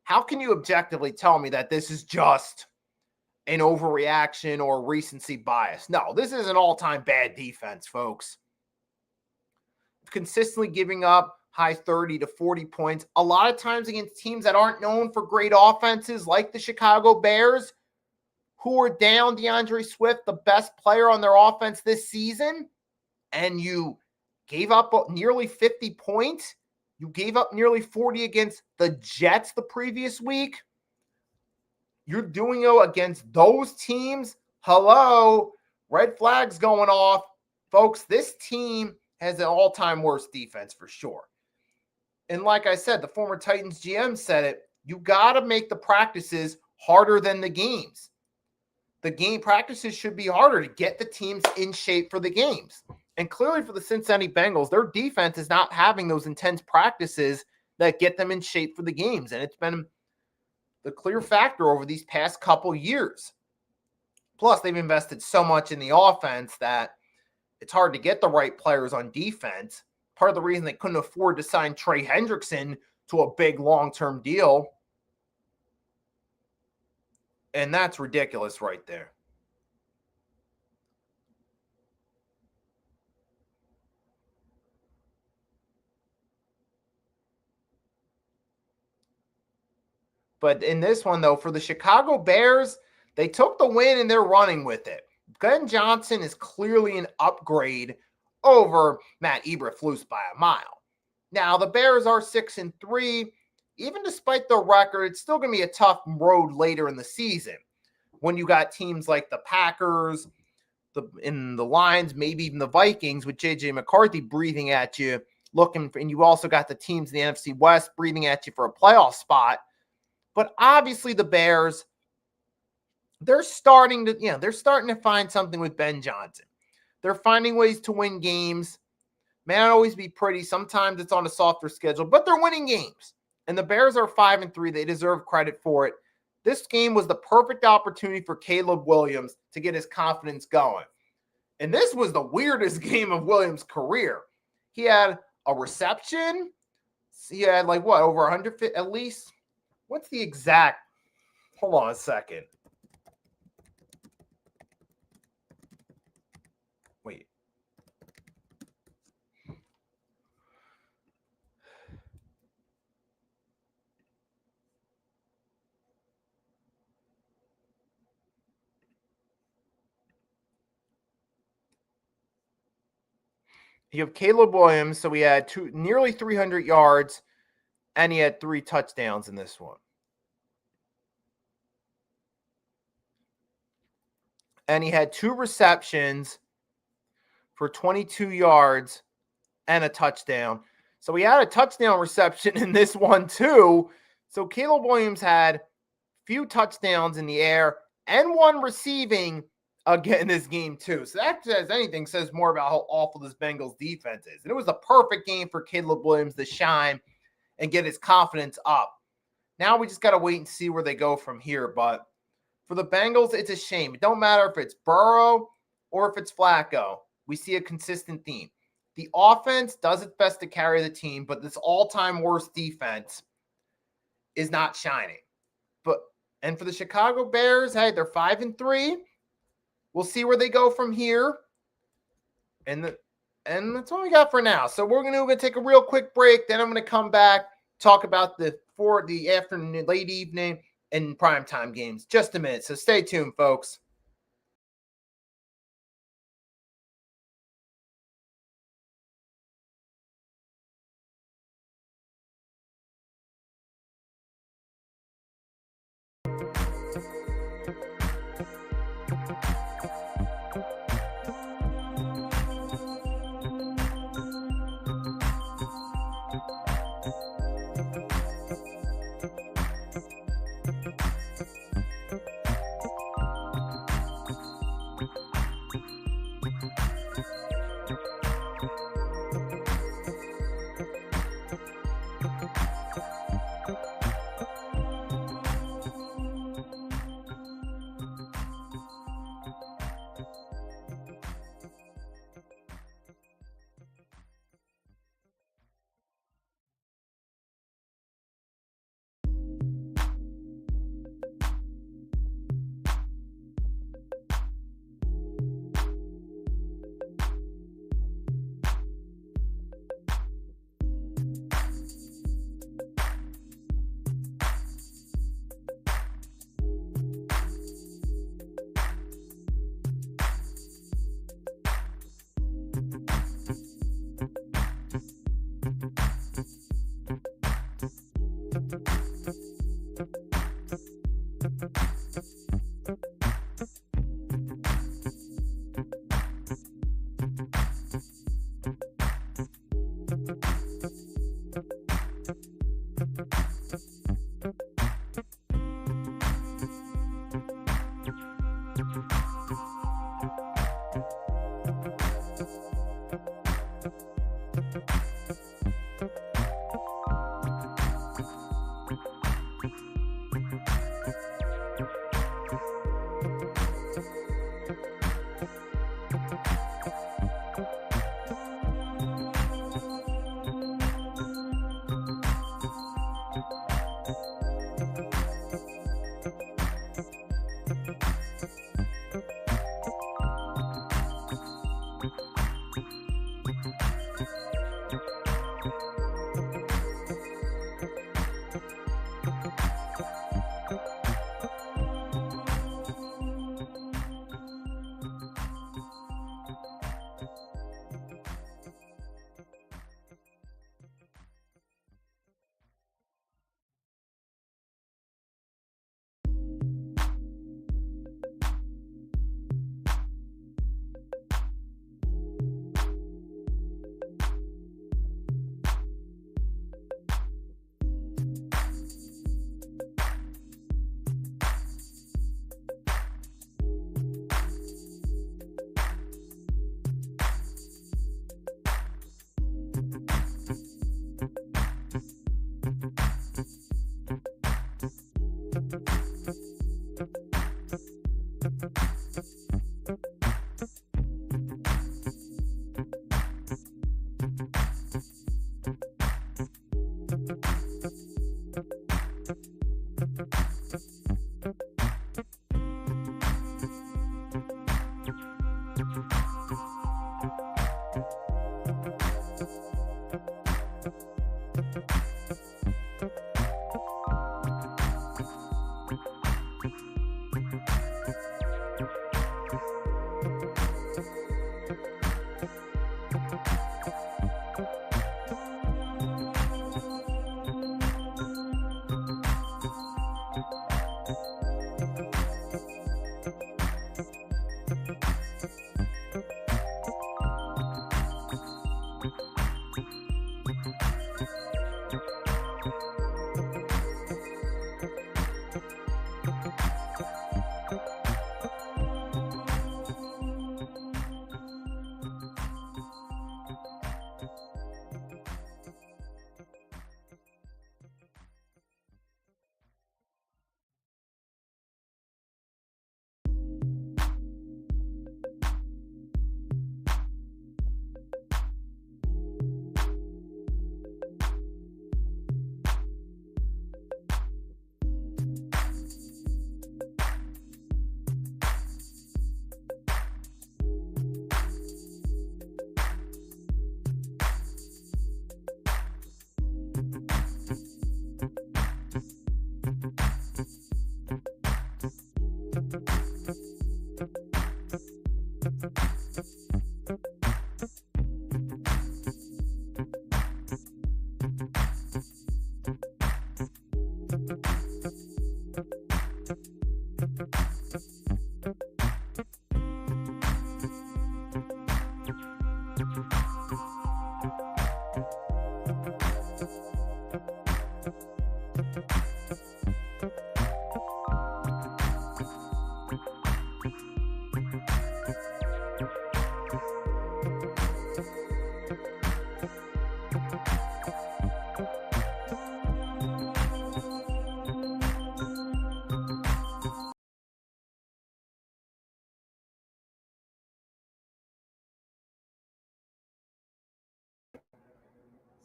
How can you objectively tell me that this is just an overreaction or recency bias? No, this is an all-time bad defense, folks. Consistently giving up high 30 to 40 points, a lot of times against teams that aren't known for great offenses like the Chicago Bears, who are down DeAndre Swift, the best player on their offense this season, and you gave up nearly 50 points. You gave up nearly 40 against the Jets the previous week. You're doing it against those teams. Hello, red flags going off. Folks, this team has an all-time worst defense for sure. And like I said, the former Titans GM said it, you got to make the practices harder than the games. The game practices should be harder to get the teams in shape for the games. And clearly for the Cincinnati Bengals, their defense is not having those intense practices that get them in shape for the games. And it's been the clear factor over these past couple years. Plus, they've invested so much in the offense that it's hard to get the right players on defense. Part of the reason they couldn't afford to sign Trey Hendrickson to a big long-term deal. And that's ridiculous right there. But in this one, though, for the Chicago Bears, they took the win and they're running with it. Ben Johnson is clearly an upgrade over Matt Eberflus by a mile. Now, the Bears are 6-3. Even despite the record, it's still going to be a tough road later in the season when you got teams like the Packers, the Lions, maybe even the Vikings with J.J. McCarthy breathing at you, and you also got the teams in the NFC West breathing at you for a playoff spot. But obviously the Bears, they're starting to find something with Ben Johnson. They're finding ways to win games. May not always be pretty. Sometimes it's on a softer schedule, but they're winning games. And the Bears are 5-3. They deserve credit for it. This game was the perfect opportunity for Caleb Williams to get his confidence going. And this was the weirdest game of Williams' career. He had a reception. He had over 100 at least. What's the exact? Hold on a second. Wait. You have Caleb Williams, so he had nearly 300 yards, and he had 3 touchdowns in this one. And he had 2 receptions for 22 yards and a touchdown. So he had a touchdown reception in this one too. So Caleb Williams had few touchdowns in the air and 1 receiving again in this game too. So that, as anything, says more about how awful this Bengals defense is. And it was a perfect game for Caleb Williams to shine and get his confidence up. Now we just got to wait and see where they go from here. But for the Bengals, it's a shame. It don't matter if it's Burrow or if it's Flacco. We see a consistent theme. The offense does its best to carry the team, but this all-time worst defense is not shining. And for the Chicago Bears, hey, they're 5-3. We'll see where they go from here. And that's all we got for now. So we're going to take a real quick break. Then I'm going to come back, talk about the afternoon, late evening, and primetime games. Just a minute. So stay tuned, folks.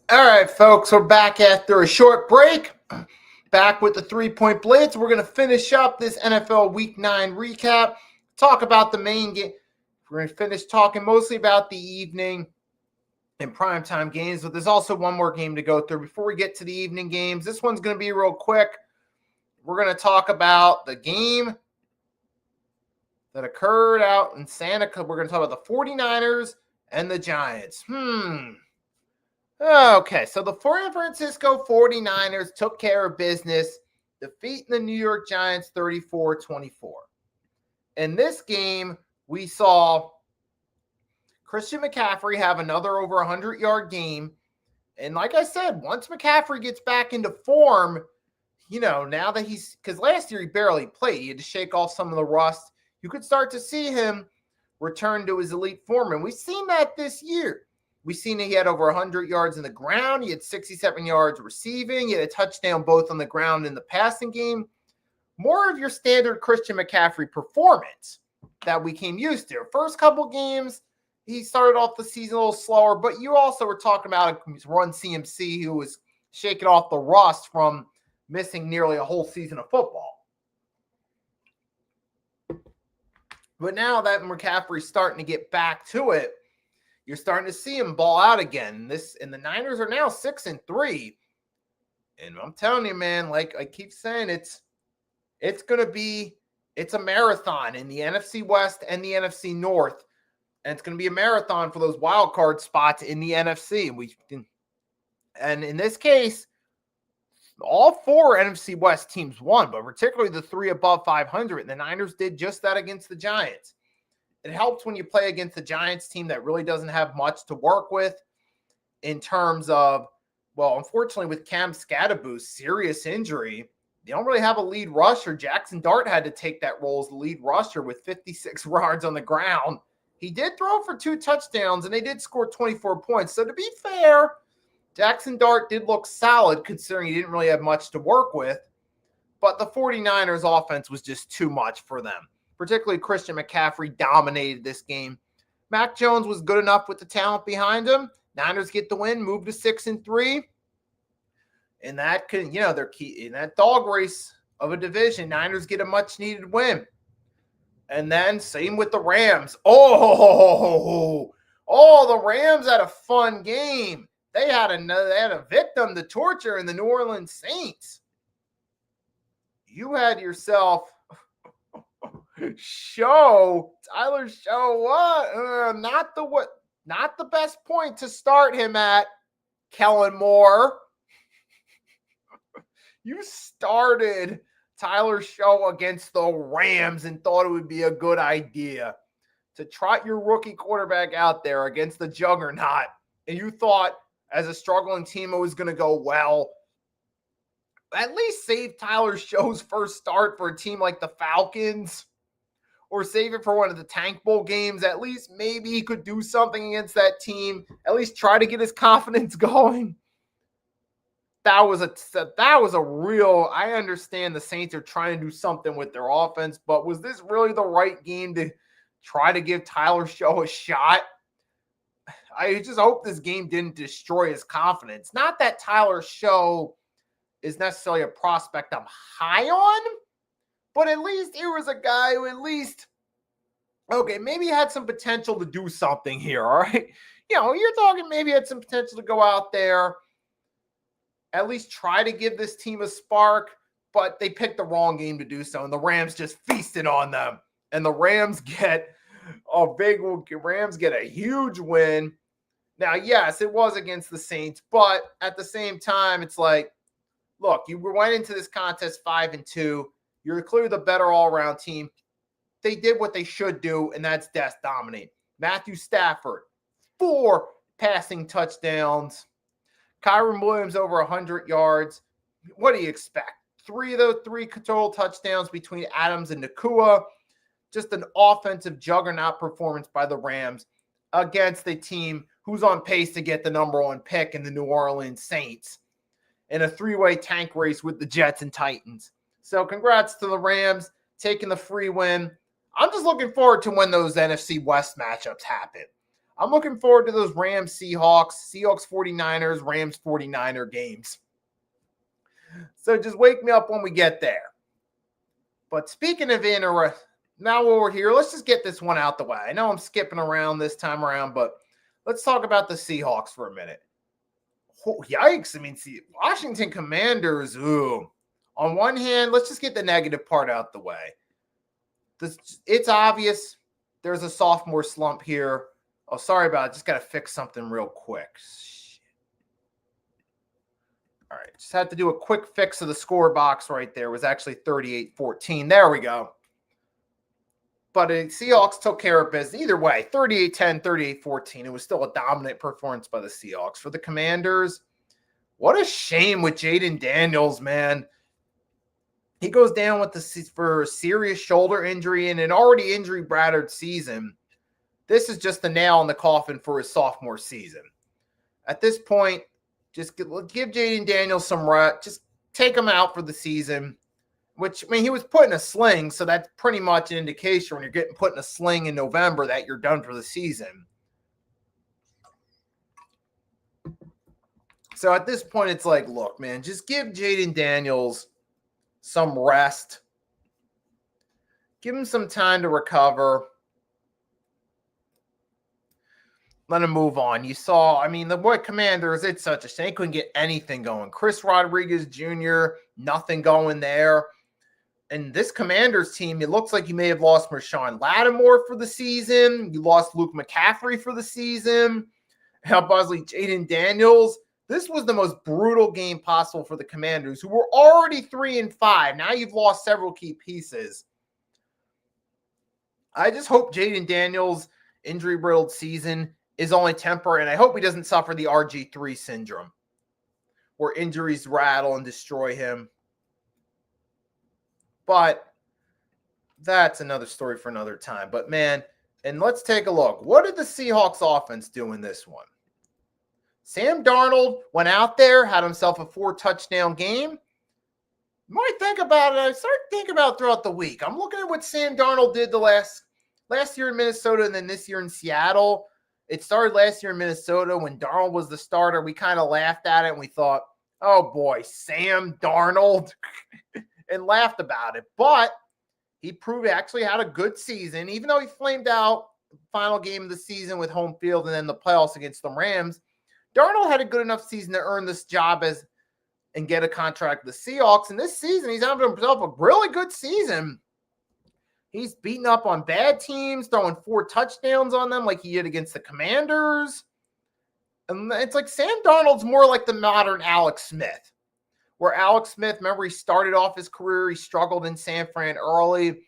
All right, folks, we're back after a short break. Back with the 3-point blitz. We're going to finish up this NFL Week 9 recap, talk about the main game. We're going to finish talking mostly about the evening and primetime games, but there's also one more game to go through before we get to the evening games. This one's going to be real quick. We're going to talk about the game that occurred out in Santa Clara. We're going to talk about the 49ers and the Giants. Okay, so the San Francisco 49ers took care of business, defeating the New York Giants 34-24. In this game, we saw Christian McCaffrey have another over 100-yard game. And like I said, once McCaffrey gets back into form, now that because last year he barely played. He had to shake off some of the rust. you could start to see him return to his elite form. And we've seen that this year. We've seen that he had over 100 yards in the ground. He had 67 yards receiving. He had a touchdown both on the ground and the passing game. More of your standard Christian McCaffrey performance that we came used to. First couple games, he started off the season a little slower, but you also were talking about a run CMC who was shaking off the rust from missing nearly a whole season of football. But now that McCaffrey's starting to get back to it, you're starting to see him ball out again. And the Niners are now 6-3. And I'm telling you, man, like I keep saying, it's a marathon in the NFC West and the NFC North. And it's going to be a marathon for those wild card spots in the NFC. And in this case, all 4 NFC West teams won, but particularly the 3 above 500. And the Niners did just that against the Giants. It helps when you play against the Giants team that really doesn't have much to work with in terms of, well, unfortunately with Cam Scadaboo's serious injury, they don't really have a lead rusher. Jackson Dart had to take that role as the lead rusher with 56 yards on the ground. He did throw for 2 touchdowns, and they did score 24 points. So to be fair, Jackson Dart did look solid considering he didn't really have much to work with. But the 49ers offense was just too much for them. Particularly Christian McCaffrey dominated this game. Mac Jones was good enough with the talent behind him. Niners get the win, move to 6-3. And that can, they're key in that dog race of a division. Niners get a much needed win. And then same with the Rams. The Rams had a fun game. They had a victim to torture in the New Orleans Saints. You had yourself Tyler Show what? Not the best point to start him at, Kellen Moore. You started Tyler Show against the Rams and thought it would be a good idea to trot your rookie quarterback out there against the juggernaut. And you thought as a struggling team it was going to go well. At least save Tyler Show's first start for a team like the Falcons. Or save it for one of the Tank Bowl games. At least maybe he could do something against that team. At least try to get his confidence going. That was a real, I understand the Saints are trying to do something with their offense, but was this really the right game to try to give Tyler Show a shot? I just hope this game didn't destroy his confidence. Not that Tyler Show is necessarily a prospect I'm high on, but at least here was a guy who maybe had some potential to do something here, all right? You're talking maybe had some potential to go out there, at least try to give this team a spark, but they picked the wrong game to do so, and the Rams just feasted on them. And the Rams get a huge win. Now, yes, it was against the Saints, but at the same time, it's like, look, you went into this contest 5-2. You're clearly the better all-around team. They did what they should do, and that's dominate. Matthew Stafford, 4 passing touchdowns. Kyron Williams over 100 yards. What do you expect? 3 of those 3 total touchdowns between Adams and Nakua. Just an offensive juggernaut performance by the Rams against a team who's on pace to get the number 1 pick in the New Orleans Saints in a 3-way tank race with the Jets and Titans. So congrats to the Rams taking the free win. I'm just looking forward to when those NFC West matchups happen. I'm looking forward to those Rams Seahawks, Seahawks 49ers, Rams 49er games. So just wake me up when we get there. But speaking of now while we're here, let's just get this one out the way. I know I'm skipping around this time around, but let's talk about the Seahawks for a minute. Oh, yikes. I mean, Washington Commanders, ooh. On one hand, let's just get the negative part out the way. It's obvious there's a sophomore slump here. Oh, sorry about it. Just got to fix something real quick. Shit. All right. Just had to do a quick fix of the score box right there. It was actually 38-14. There we go. But the Seahawks took care of business. Either way, 38-10, 38-14. It was still a dominant performance by the Seahawks. For the Commanders, what a shame with Jaden Daniels, man. He goes down for a serious shoulder injury in an already injury-battered season. This is just the nail in the coffin for his sophomore season. At this point, just give Jaden Daniels some rest. Just take him out for the season, which, I mean, he was put in a sling, so that's pretty much an indication when you're getting put in a sling in November that you're done for the season. So at this point, it's like, look, man, just give Jaden Daniels some rest. Give him some time to recover. Let him move on. You saw, I mean, the boy Commanders, it's such a shame. They couldn't get anything going. Chris Rodriguez Jr., nothing going there. And this Commanders team, it looks like you may have lost Marshawn Lattimore for the season. You lost Luke McCaffrey for the season. How Bosley, Jaden Daniels. This was the most brutal game possible for the Commanders, who were already 3-5. Now you've lost several key pieces. I just hope Jaden Daniels' injury-riddled season is only temporary, and I hope he doesn't suffer the RG3 syndrome, where injuries rattle and destroy him. But that's another story for another time. But, man, and let's take a look. What did the Seahawks offense do in this one? Sam Darnold went out there, had himself a 4-touchdown game. You might think about it. I started thinking about it throughout the week. I'm looking at what Sam Darnold did the last year in Minnesota and then this year in Seattle. It started last year in Minnesota when Darnold was the starter. We kind of laughed at it and we thought, oh boy, Sam Darnold, and laughed about it. But he proved he actually had a good season, even though he flamed out the final game of the season with home field and then the playoffs against the Rams. Darnold had a good enough season to earn this job and get a contract with the Seahawks. And this season, he's having himself a really good season. He's beating up on bad teams, throwing 4 touchdowns on them like he did against the Commanders. And it's like Sam Darnold's more like the modern Alex Smith, where Alex Smith, remember, he started off his career, he struggled in San Fran early.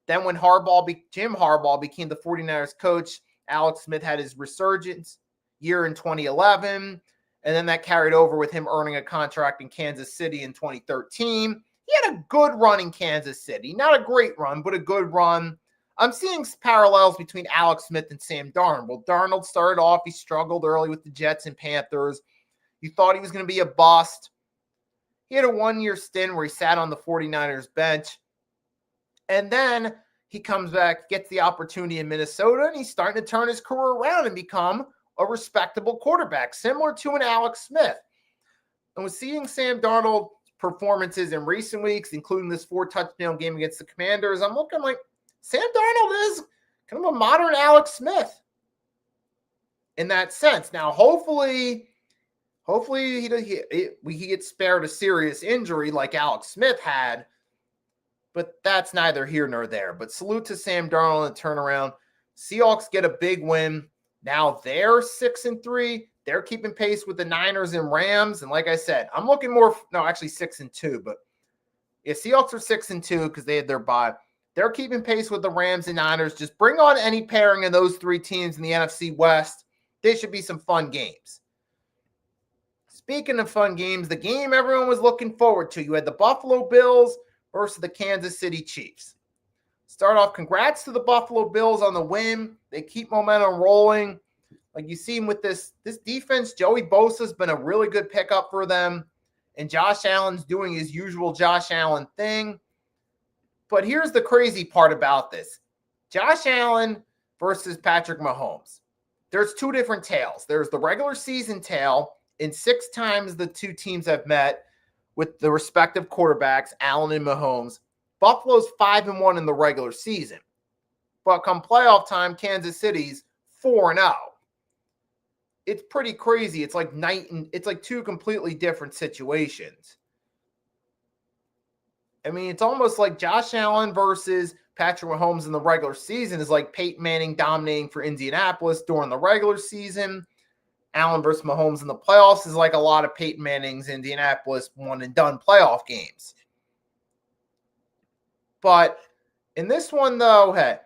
Then when Jim Harbaugh became the 49ers coach, Alex Smith had his resurgence year in 2011, and then that carried over with him earning a contract in Kansas City in 2013. He had a good run in Kansas City. Not a great run, but a good run. I'm seeing parallels between Alex Smith and Sam Darnold. Well, Darnold started off, he struggled early with the Jets and Panthers. You thought he was going to be a bust. He had a 1-year stint where he sat on the 49ers bench. And then he comes back, gets the opportunity in Minnesota, and he's starting to turn his career around and become a respectable quarterback, similar to an Alex Smith. And with seeing Sam Darnold's performances in recent weeks, including this 4-touchdown game against the Commanders, I'm looking like Sam Darnold is kind of a modern Alex Smith in that sense. Now, hopefully he gets spared a serious injury like Alex Smith had, but that's neither here nor there. But salute to Sam Darnold and turnaround. Seahawks get a big win. Now they're 6-3. They're keeping pace with the Niners and Rams. And like I said, I'm looking actually 6-2. But yeah, Seahawks are 6-2 because they had their bye. They're keeping pace with the Rams and Niners. Just bring on any pairing of those 3 teams in the NFC West. They should be some fun games. Speaking of fun games, the game everyone was looking forward to. You had the Buffalo Bills versus the Kansas City Chiefs. Start off, congrats to the Buffalo Bills on the win. They keep momentum rolling. Like you see with this defense, Joey Bosa's been a really good pickup for them. And Josh Allen's doing his usual Josh Allen thing. But here's the crazy part about this. Josh Allen versus Patrick Mahomes. There's 2 different tales. There's the regular season tale. In 6 times the 2 teams have met with the respective quarterbacks, Allen and Mahomes. Buffalo's 5-1 in the regular season. But come playoff time, Kansas City's 4-0. It's pretty crazy. It's like it's like 2 completely different situations. I mean, it's almost like Josh Allen versus Patrick Mahomes in the regular season is like Peyton Manning dominating for Indianapolis during the regular season. Allen versus Mahomes in the playoffs is like a lot of Peyton Manning's Indianapolis one-and-done playoff games. But in this one, though, hey,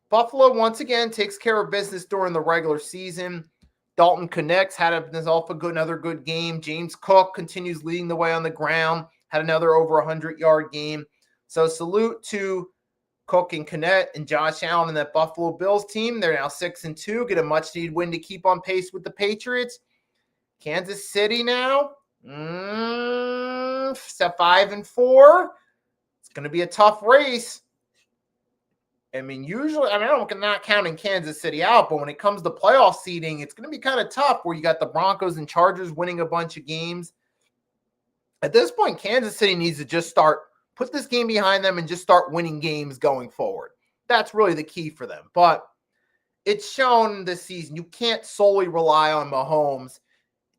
Buffalo once again takes care of business during the regular season. Dalton connects, had another good game. James Cook continues leading the way on the ground, had another over 100-yard game. So salute to Cook and Konnett and Josh Allen and that Buffalo Bills team. They're now 6-2. Get a much-needed win to keep on pace with the Patriots. Kansas City now, 5-4. It's going to be a tough race. I mean, usually, I'm not counting Kansas City out, but when it comes to playoff seeding, it's going to be kind of tough where you got the Broncos and Chargers winning a bunch of games. At this point, Kansas City needs to just put this game behind them and just start winning games going forward. That's really the key for them. But it's shown this season you can't solely rely on Mahomes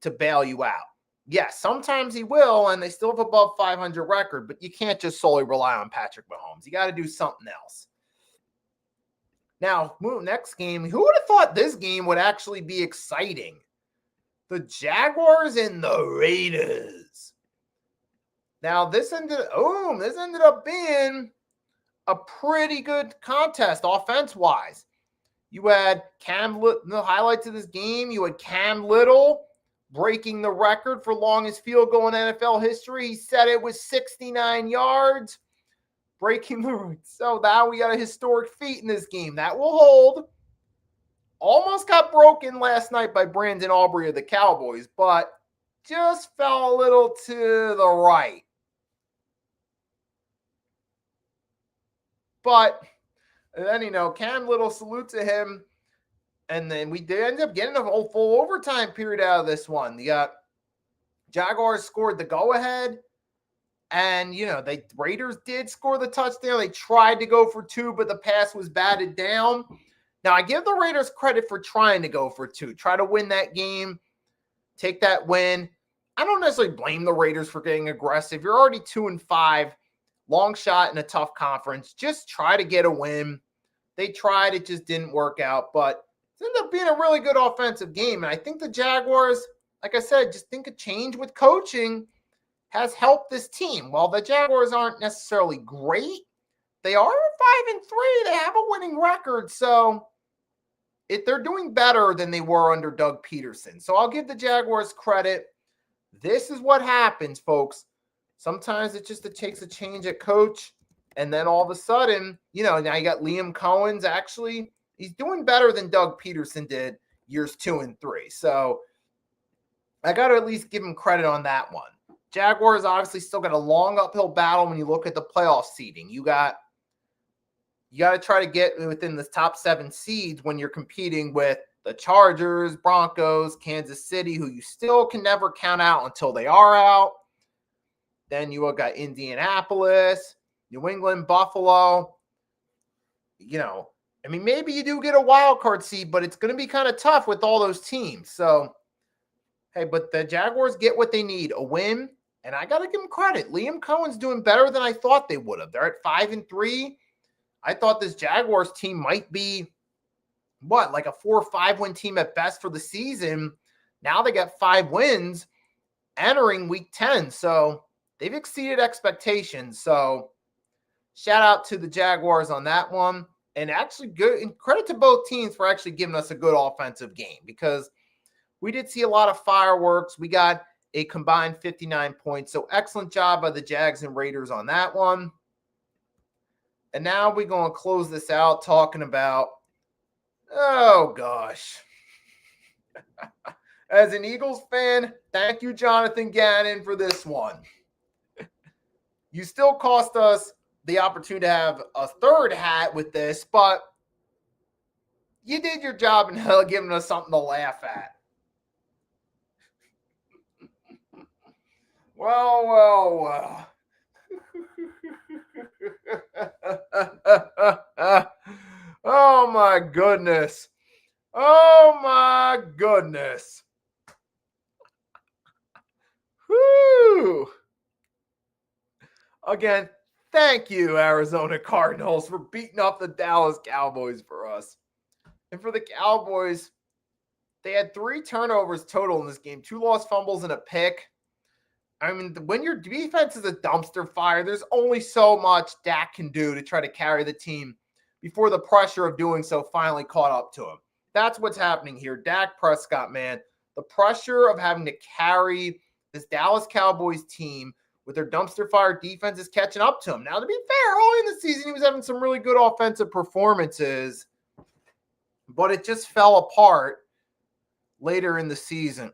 to bail you out. Yes, sometimes he will, and they still have above 500 record, but you can't just solely rely on Patrick Mahomes. You got to do something else. Now, next game, who would have thought this game would actually be exciting? The Jaguars and the Raiders. Now, this ended up being a pretty good contest offense-wise. You had the highlights of this game, you had Cam Little breaking the record for longest field goal in NFL history. He said it was 69 yards. So now we got a historic feat in this game. That will hold. Almost got broken last night by Brandon Aubrey of the Cowboys, but just fell a little to the right. But then, Cam Little, salute to him. And then we did end up getting a whole full overtime period out of this one. The Jaguars scored the go-ahead. And, the Raiders did score the touchdown. They tried to go for 2, but the pass was batted down. Now, I give the Raiders credit for trying to go for 2. Try to win that game. Take that win. I don't necessarily blame the Raiders for getting aggressive. You're already 2-5. Long shot in a tough conference. Just try to get a win. They tried. It just didn't work out. But it ended up being a really good offensive game. And I think the Jaguars, like I said, just think a change with coaching has helped this team. While the Jaguars aren't necessarily great, they are 5-3. They have a winning record. So they're doing better than they were under Doug Peterson. So I'll give the Jaguars credit. This is what happens, folks. Sometimes it takes a change at coach. And then all of a sudden, now you got Liam Cohen's actually, he's doing better than Doug Peterson did years 2 and 3. So I got to at least give him credit on that one. Jaguars obviously still got a long uphill battle when you look at the playoff seeding. You got to try to get within the top 7 seeds when you're competing with the Chargers, Broncos, Kansas City, who you still can never count out until they are out. Then you got Indianapolis, New England, Buffalo. Maybe you do get a wild card seed, but it's going to be kind of tough with all those teams. So, hey, but the Jaguars get what they need, a win. And I got to give them credit. Liam Cohen's doing better than I thought they would have. They're at 5-3. I thought this Jaguars team might be, like a 4 or 5 win team at best for the season. Now they got 5 wins entering week 10. So they've exceeded expectations. So shout out to the Jaguars on that one. And actually good, and credit to both teams for actually giving us a good offensive game, because we did see a lot of fireworks. We got a combined 59 points. So excellent job by the Jags and Raiders on that one. And now we're going to close this out talking about, oh gosh. As an Eagles fan, thank you, Jonathan Gannon, for this one. You still cost us the opportunity to have a third hat with this, but you did your job in giving us something to laugh at. Well. Oh my goodness. Whew. Again, thank you, Arizona Cardinals, for beating up the Dallas Cowboys for us. And for the Cowboys, they had 3 turnovers total in this game, 2 lost fumbles and a pick. I mean, when your defense is a dumpster fire, there's only so much Dak can do to try to carry the team before the pressure of doing so finally caught up to him. That's what's happening here. Dak Prescott, man, the pressure of having to carry this Dallas Cowboys team with their dumpster fire defense is catching up to him. Now, to be fair, early in the season, he was having some really good offensive performances, but it just fell apart later in the season.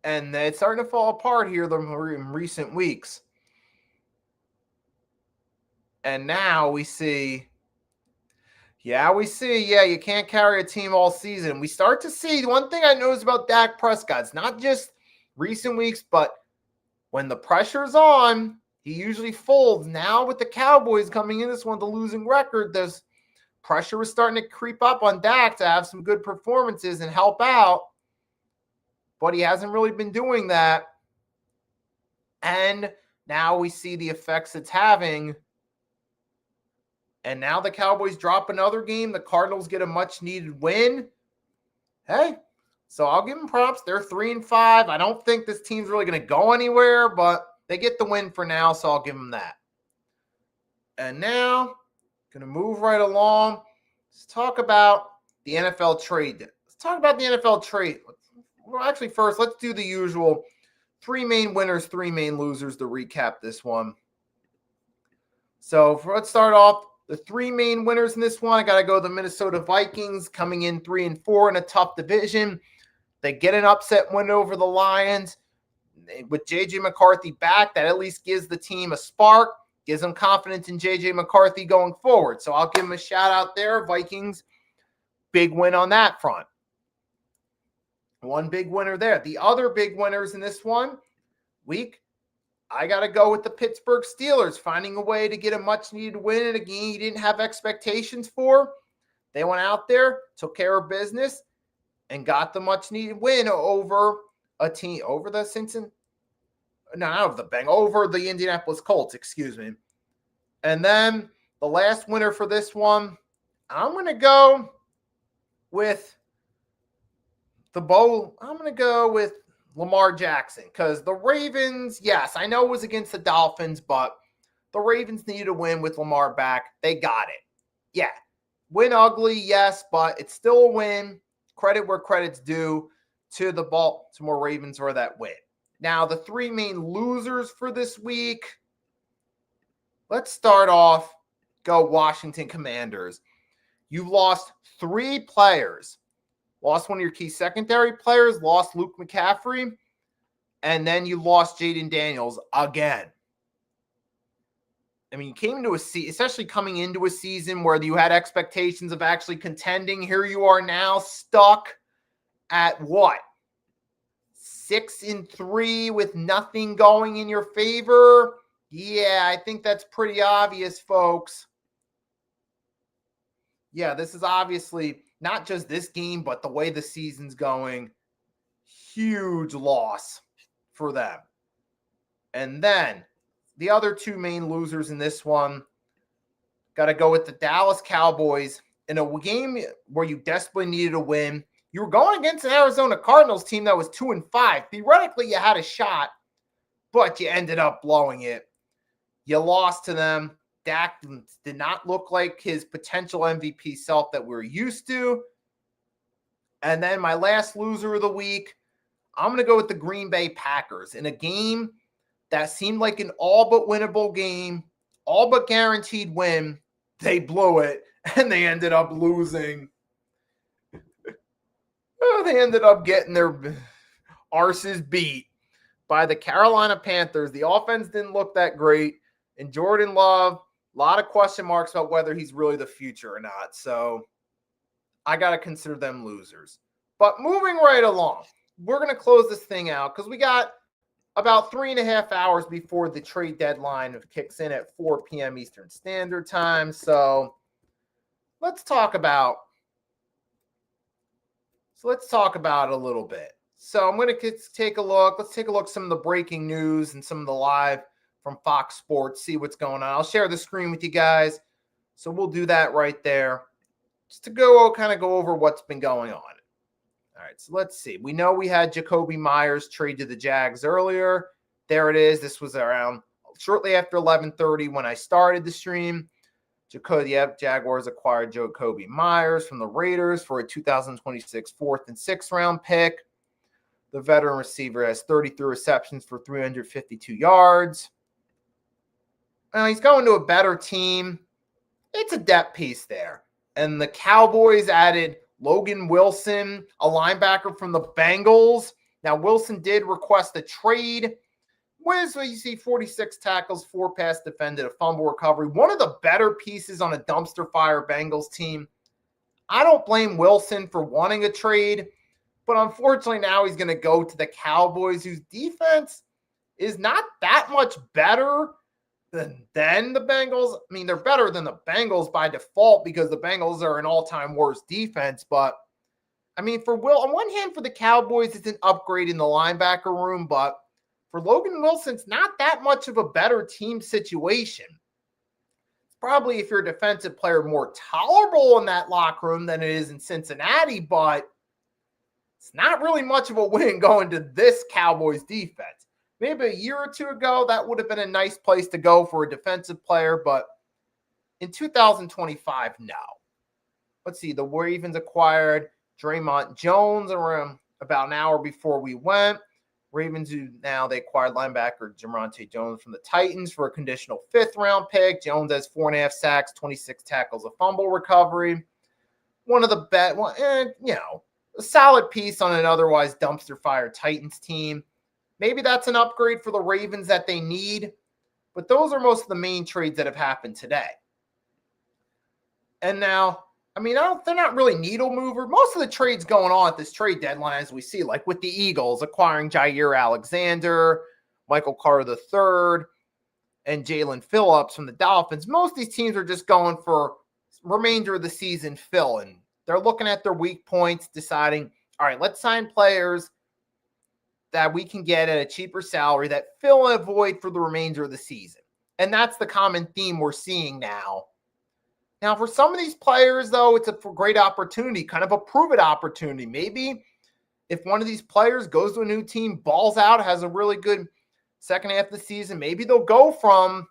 And it's starting to fall apart here in recent weeks. And now we see, you can't carry a team all season. We start to see, one thing I noticed about Dak Prescott, it's not just recent weeks, but when the pressure's on, he usually folds. Now with the Cowboys coming in this one, the losing record, there's pressure was starting to creep up on Dak to have some good performances and help out. But he hasn't really been doing that. And now we see the effects it's having. And now the Cowboys drop another game. The Cardinals get a much-needed win. Hey, so I'll give them props. They're 3-5. I don't think this team's really going to go anywhere, but they get the win for now, so I'll give them that. And now, going to move right along. Let's talk about the NFL trade. Let's talk about the NFL trade. Well, actually, first, let's do the usual 3 main winners, 3 main losers to recap this one. So let's start off. The 3 main winners in this one, I got to go the Minnesota Vikings coming in 3-4 in a tough division. They get an upset win over the Lions. With J.J. McCarthy back, that at least gives the team a spark, gives them confidence in J.J. McCarthy going forward. So I'll give them a shout out there. Vikings, big win on that front. One big winner there. The other big winners in this week, I got to go with the Pittsburgh Steelers, finding a way to get a much-needed win in a game you didn't have expectations for. They went out there, took care of business, and got the much-needed win over a team, over the Indianapolis Colts, excuse me. And then the last winner for this one, I'm going to go with I'm going to go with Lamar Jackson, because the Ravens, yes, I know it was against the Dolphins, but the Ravens needed a win with Lamar back. They got it. Yeah. Win ugly, yes, but it's still a win. Credit where credit's due to the Baltimore Ravens for that win. Now, the 3 main losers for this week. Let's start off, go Washington Commanders. You lost 3 players. Lost one of your key secondary players, lost Luke McCaffrey, and then you lost Jaden Daniels again. I mean, you came into a season, especially coming into a season where you had expectations of actually contending. Here you are now stuck at what? 6-3 with nothing going in your favor? Yeah, I think that's pretty obvious, folks. Yeah, this is obviously not just this game, but the way the season's going, huge loss for them. And then the other 2 main losers in this one, got to go with the Dallas Cowboys. In a game where you desperately needed a win, you were going against an Arizona Cardinals team that was 2-5. Theoretically, you had a shot, but you ended up blowing it. You lost to them. Dak did not look like his potential MVP self that we're used to. And then my last loser of the week, I'm going to go with the Green Bay Packers. In a game that seemed like an all but winnable game, all but guaranteed win, they blew it, and they ended up losing. They ended up getting their arses beat by the Carolina Panthers. The offense didn't look that great. And Jordan Love, a lot of question marks about whether he's really the future or not. So I got to consider them losers. But moving right along, we're going to close this thing out because we got about 3.5 hours before the trade deadline kicks in at 4 p.m. Eastern Standard Time. So let's talk about it a little bit. So I'm going to take a look. Let's take a look at some of the breaking news and some of the live from Fox Sports, see what's going on. I'll share the screen with you guys. So we'll do that right there just to go over what's been going on. All right, so let's see. We know we had Jacoby Myers trade to the Jags earlier. There it is. This was around shortly after 11:30 when I started the stream. Jaguars acquired Jacoby Myers from the Raiders for a 2026 4th and 6th round pick. The veteran receiver has 33 receptions for 352 yards. Well, he's going to a better team. It's a depth piece there. And the Cowboys added Logan Wilson, a linebacker from the Bengals. Now, Wilson did request a trade. So you see 46 tackles, 4 pass defended, a fumble recovery. One of the better pieces on a dumpster fire Bengals team. I don't blame Wilson for wanting a trade, but unfortunately now he's going to go to the Cowboys, whose defense is not that much better than the Bengals. I mean, they're better than the Bengals by default because the Bengals are an all-time worst defense. But, I mean, on one hand, for the Cowboys, it's an upgrade in the linebacker room, but for Logan Wilson, it's not that much of a better team situation. It's probably, if you're a defensive player, more tolerable in that locker room than it is in Cincinnati, but it's not really much of a win going to this Cowboys defense. Maybe a year or two ago, that would have been a nice place to go for a defensive player, but in 2025, no. Let's see, the Ravens acquired Draymond Jones around about an hour before we went. Ravens, they acquired linebacker Jamonte Jones from the Titans for a conditional 5th round pick. Jones has 4.5 sacks, 26 tackles, a fumble recovery. One of the best, a solid piece on an otherwise dumpster fire Titans team. Maybe that's an upgrade for the Ravens that they need, but those are most of the main trades that have happened today. And now, they're not really needle mover. Most of the trades going on at this trade deadline, as we see, like with the Eagles acquiring Jair Alexander, Michael Carter III, and Jalen Phillips from the Dolphins. Most of these teams are just going for remainder of the season fill, and they're looking at their weak points, deciding, all right, let's sign players that we can get at a cheaper salary that fill a void for the remainder of the season. And that's the common theme we're seeing now. Now, for some of these players, though, it's a great opportunity, kind of a prove-it opportunity. Maybe if one of these players goes to a new team, balls out, has a really good second half of the season, maybe they'll go from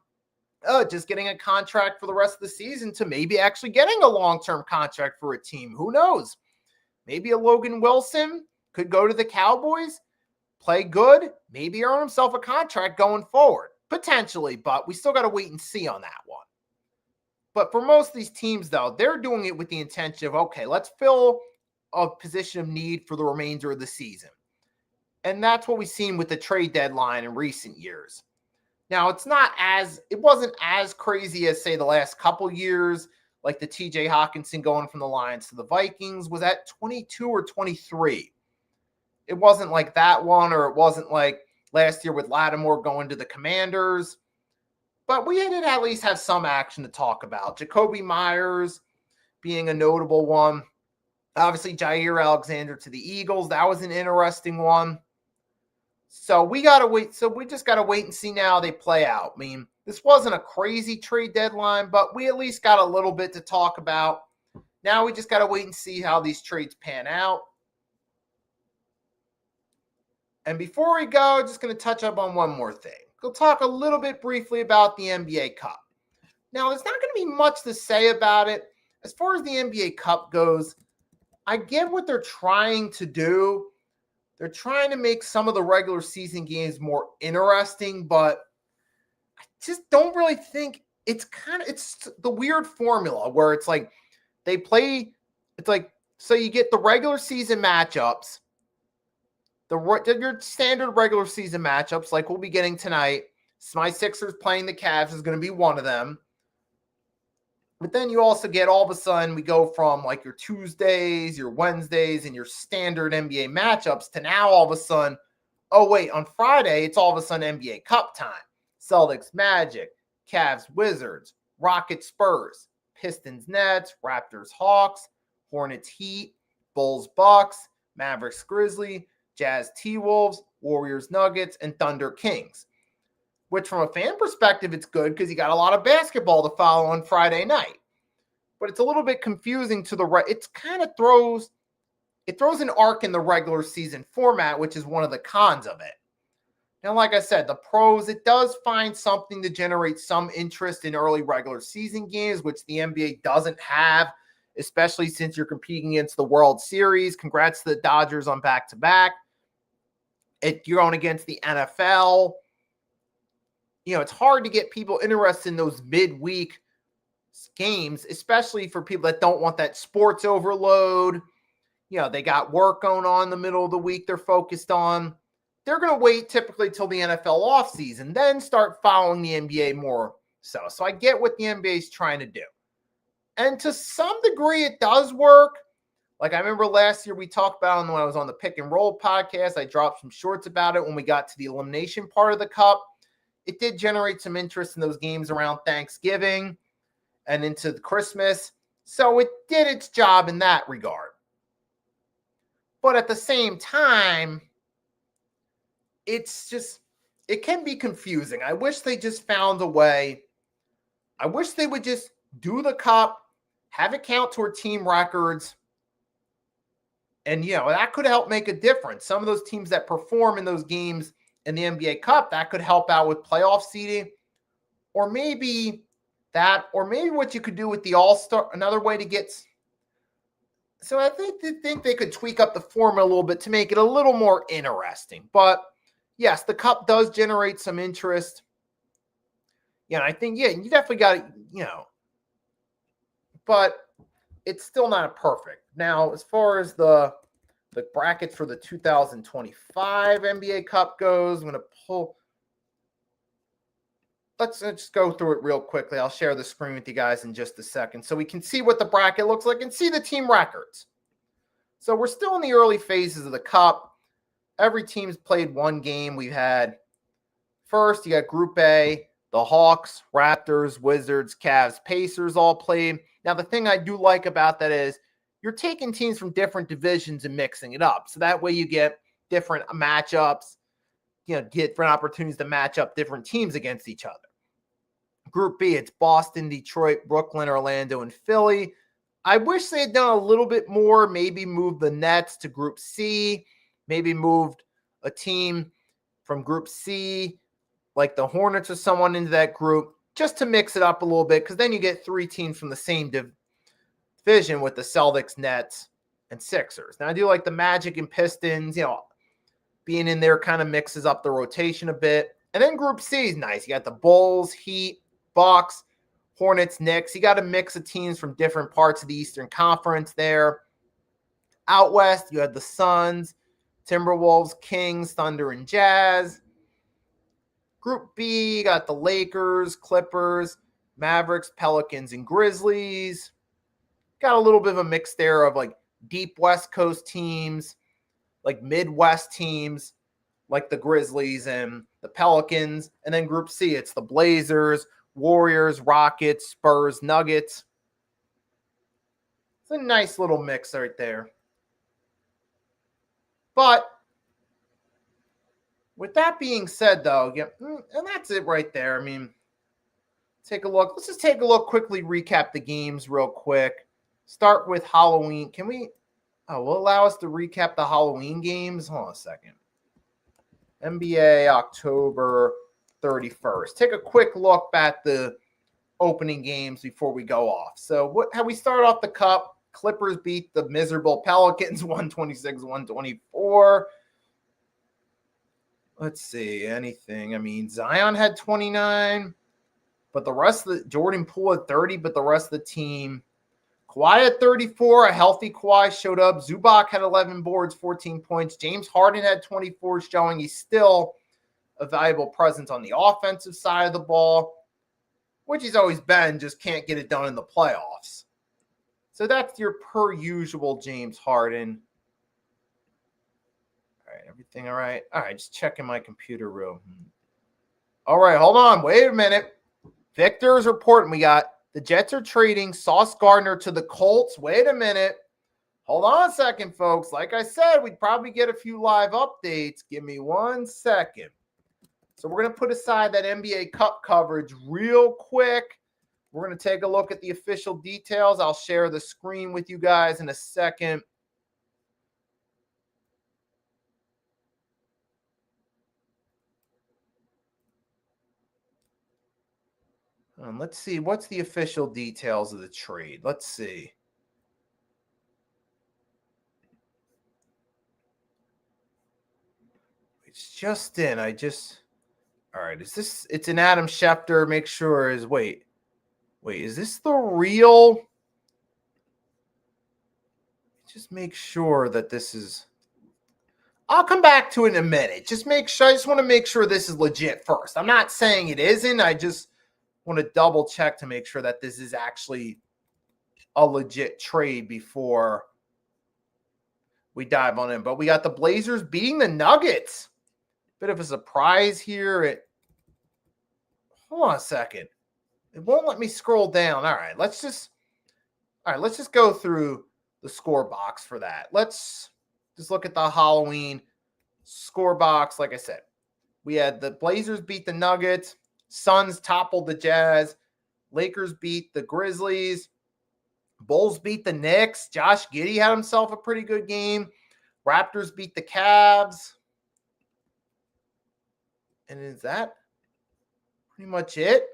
just getting a contract for the rest of the season to maybe actually getting a long-term contract for a team. Who knows? Maybe a Logan Wilson could go to the Cowboys, play good, maybe earn himself a contract going forward. Potentially, but we still got to wait and see on that one. But for most of these teams, though, they're doing it with the intention of, okay, let's fill a position of need for the remainder of the season. And that's what we've seen with the trade deadline in recent years. Now, it wasn't as crazy as, say, the last couple years, like the TJ Hawkinson going from the Lions to the Vikings. Was that 22 or 23? It wasn't like that one, or it wasn't like last year with Lattimore going to the Commanders. But we did at least have some action to talk about. Jacoby Myers being a notable one. Obviously, Jair Alexander to the Eagles. That was an interesting one. So we got to wait. So we just got to wait and see now how they play out. I mean, this wasn't a crazy trade deadline, but we at least got a little bit to talk about. Now we just got to wait and see how these trades pan out. And before we go, just going to touch up on one more thing. We'll talk a little bit briefly about the NBA Cup. Now, there's not going to be much to say about it. As far as the NBA Cup goes, I get what they're trying to do. They're trying to make some of the regular season games more interesting, but I just don't really think it's the weird formula where it's like they play, it's like, so you get the regular season matchups, your standard regular season matchups, like we'll be getting tonight. My Sixers playing the Cavs is going to be one of them. But then you also get, all of a sudden, we go from like your Tuesdays, your Wednesdays, and your standard NBA matchups to now all of a sudden, oh wait, on Friday, it's all of a sudden NBA Cup time. Celtics Magic, Cavs Wizards, Rockets Spurs, Pistons Nets, Raptors Hawks, Hornets Heat, Bulls Bucks, Mavericks Grizzly, Jazz T-Wolves, Warriors Nuggets, and Thunder Kings. Which from a fan perspective, it's good because you got a lot of basketball to follow on Friday night. But it's a little bit confusing to the right. It kind of throws an arc in the regular season format, which is one of the cons of it. Now, like I said, the pros, it does find something to generate some interest in early regular season games, which the NBA doesn't have, especially since you're competing against the World Series. Congrats to the Dodgers on back-to-back. You're going against the NFL. It's hard to get people interested in those midweek games, especially for people that don't want that sports overload. They got work going on in the middle of the week they're focused on. They're going to wait typically till the NFL offseason, then start following the NBA more so. So I get what the NBA is trying to do. And to some degree, it does work. Like I remember last year we talked about it when I was on the Pick and Roll podcast. I dropped some shorts about it when we got to the elimination part of the Cup. It did generate some interest in those games around Thanksgiving and into Christmas. So it did its job in that regard. But at the same time, it can be confusing. I wish they just found a way. I wish they would just do the Cup, have it count toward team records. And, that could help make a difference. Some of those teams that perform in those games in the NBA Cup, that could help out with playoff seeding. Or maybe what you could do with the All-Star, another way to get. So I think they could tweak up the formula a little bit to make it a little more interesting. But yes, the Cup does generate some interest. I think, you definitely got to, but it's still not perfect. Now, as far as the brackets for the 2025 NBA Cup goes, I'm going to pull. Let's just go through it real quickly. I'll share the screen with you guys in just a second so we can see what the bracket looks like and see the team records. So we're still in the early phases of the Cup. Every team's played one game. We've had first, you got Group A, the Hawks, Raptors, Wizards, Cavs, Pacers all played. Now, the thing I do like about that is you're taking teams from different divisions and mixing it up. So that way you get different matchups, different opportunities to match up different teams against each other. Group B, it's Boston, Detroit, Brooklyn, Orlando, and Philly. I wish they had done a little bit more, maybe moved the Nets to Group C, maybe moved a team from Group C, like the Hornets or someone into that group, just to mix it up a little bit, because then you get three teams from the same division with the Celtics, Nets, and Sixers. Now, I do like the Magic and Pistons, being in there kind of mixes up the rotation a bit. And then Group C is nice. You got the Bulls, Heat, Bucks, Hornets, Knicks. You got a mix of teams from different parts of the Eastern Conference there. Out West, you had the Suns, Timberwolves, Kings, Thunder, and Jazz. Group B, you got the Lakers, Clippers, Mavericks, Pelicans, and Grizzlies. Got a little bit of a mix there of like deep West Coast teams, like Midwest teams, like the Grizzlies and the Pelicans. And then Group C, it's the Blazers, Warriors, Rockets, Spurs, Nuggets. It's a nice little mix right there. But with that being said, though, and that's it right there. I mean, take a look. Let's just take a look, quickly recap the games real quick. Start with Halloween. Will allow us to recap the Halloween games? Hold on a second. NBA October 31st. Take a quick look at the opening games before we go off. So how we start off the Cup, Clippers beat the miserable Pelicans 126-124. Let's see, anything. I mean, Zion had 29, but the rest of Jordan Poole had 30, but the rest of the team, Kawhi had 34. A healthy Kawhi showed up. Zubac had 11 boards, 14 points. James Harden had 24, showing he's still a valuable presence on the offensive side of the ball, which he's always been, just can't get it done in the playoffs. So that's your per usual James Harden. All right, everything all right? All right, just checking my computer room. All right, hold on. Wait a minute. Victor is reporting we got the Jets are trading Sauce Gardner to the Colts. Wait a minute. Hold on a second, folks. Like I said, we'd probably get a few live updates. Give me 1 second. So we're going to put aside that NBA Cup coverage real quick. We're going to take a look at the official details. I'll share the screen with you guys in a second. Let's see. What's the official details of the trade? Let's see. It's just in. All right. Is this? It's an Adam Schefter. Make sure wait. Is this the real? Just make sure that this is. I'll come back to it in a minute. I just want to make sure this is legit first. I'm not saying it isn't. I just want to double check to make sure that this is actually a legit trade before we dive on in. But we got the Blazers beating the Nuggets. Bit of a surprise here. Hold on a second. It won't let me scroll down. All right, let's just go through the score box for that. Let's just look at the Halloween score box. Like I said, we had the Blazers beat the Nuggets, Suns toppled the Jazz, Lakers beat the Grizzlies, Bulls beat the Knicks. Josh Giddey had himself a pretty good game. Raptors beat the Cavs. And is that pretty much it?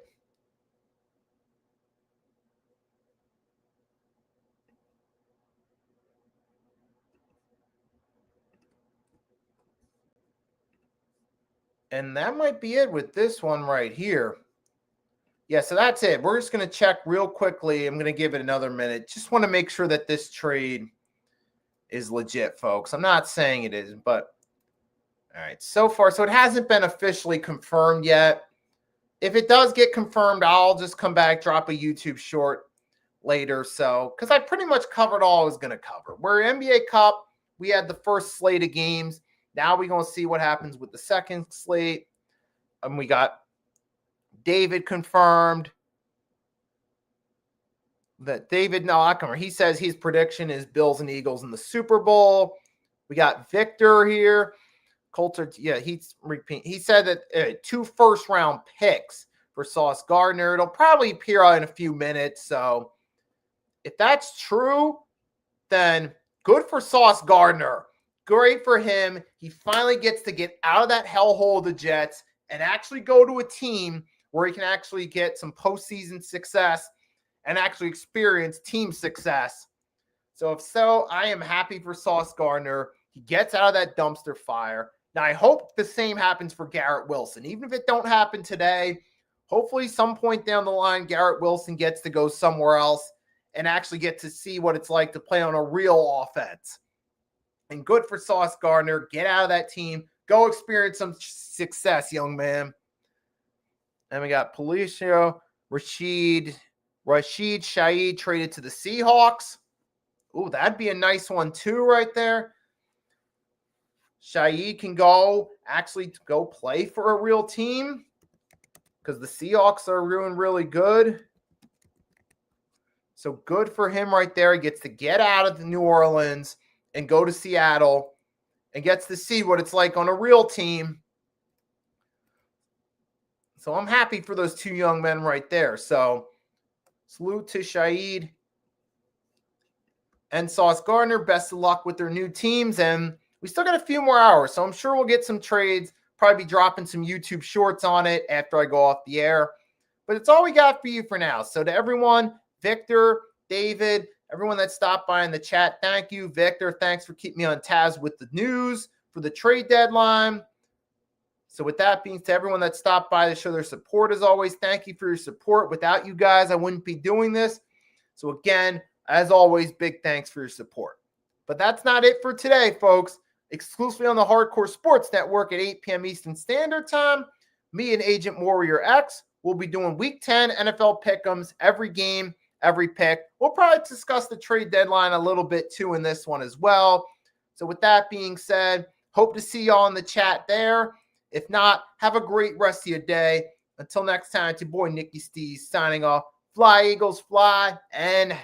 And that might be it with this one right here. Yeah, so that's it. We're just going to check real quickly. I'm going to give it another minute. Just want to make sure that this trade is legit, folks. I'm not saying it is, but all right, so far. So it hasn't been officially confirmed yet. If it does get confirmed, I'll just come back, drop a YouTube short later. So, because I pretty much covered all I was going to cover. We're NBA Cup. We had the first slate of games. Now we're going to see what happens with the second slate. And we got David confirmed. That David Nakamer, he says his prediction is Bills and Eagles in the Super Bowl. We got Victor here. Coulter, yeah, he said that 2 first-round picks for Sauce Gardner. It'll probably appear in a few minutes. So if that's true, then good for Sauce Gardner. Great for him. He finally gets to get out of that hellhole of the Jets and actually go to a team where he can actually get some postseason success and actually experience team success. So if so, I am happy for Sauce Gardner. He gets out of that dumpster fire. Now, I hope the same happens for Garrett Wilson. Even if it don't happen today, hopefully some point down the line, Garrett Wilson gets to go somewhere else and actually get to see what it's like to play on a real offense. And good for Sauce Gardner. Get out of that team. Go experience some success, young man. And we got Palacio, Rashid Shaheed traded to the Seahawks. Ooh, that'd be a nice one too right there. Shaheed can go play for a real team because the Seahawks are doing really good. So good for him right there. He gets to get out of the New Orleans and go to Seattle and gets to see what it's like on a real team. So I'm happy for those 2 young men right there. So salute to Shaheed and Sauce Gardner. Best of luck with their new teams. And we still got a few more hours, so I'm sure we'll get some trades. Probably be dropping some YouTube shorts on it after I go off the air. But it's all we got for you for now. So to everyone, Victor, David, everyone that stopped by in the chat, thank you. Victor, thanks for keeping me on task with the news for the trade deadline. So with that being said, everyone that stopped by to show their support, as always, thank you for your support. Without you guys, I wouldn't be doing this. So again, as always, big thanks for your support. But that's not it for today, folks. Exclusively on the Hardcore Sports Network at 8 p.m. Eastern Standard Time, me and Agent Warrior X will be doing Week 10 NFL pick'ems, every game, every pick. We'll probably discuss the trade deadline a little bit too in this one as well. So with that being said, hope to see y'all in the chat there. If not, have a great rest of your day. Until next time, it's your boy Nicky Steez signing off. Fly, Eagles, fly, and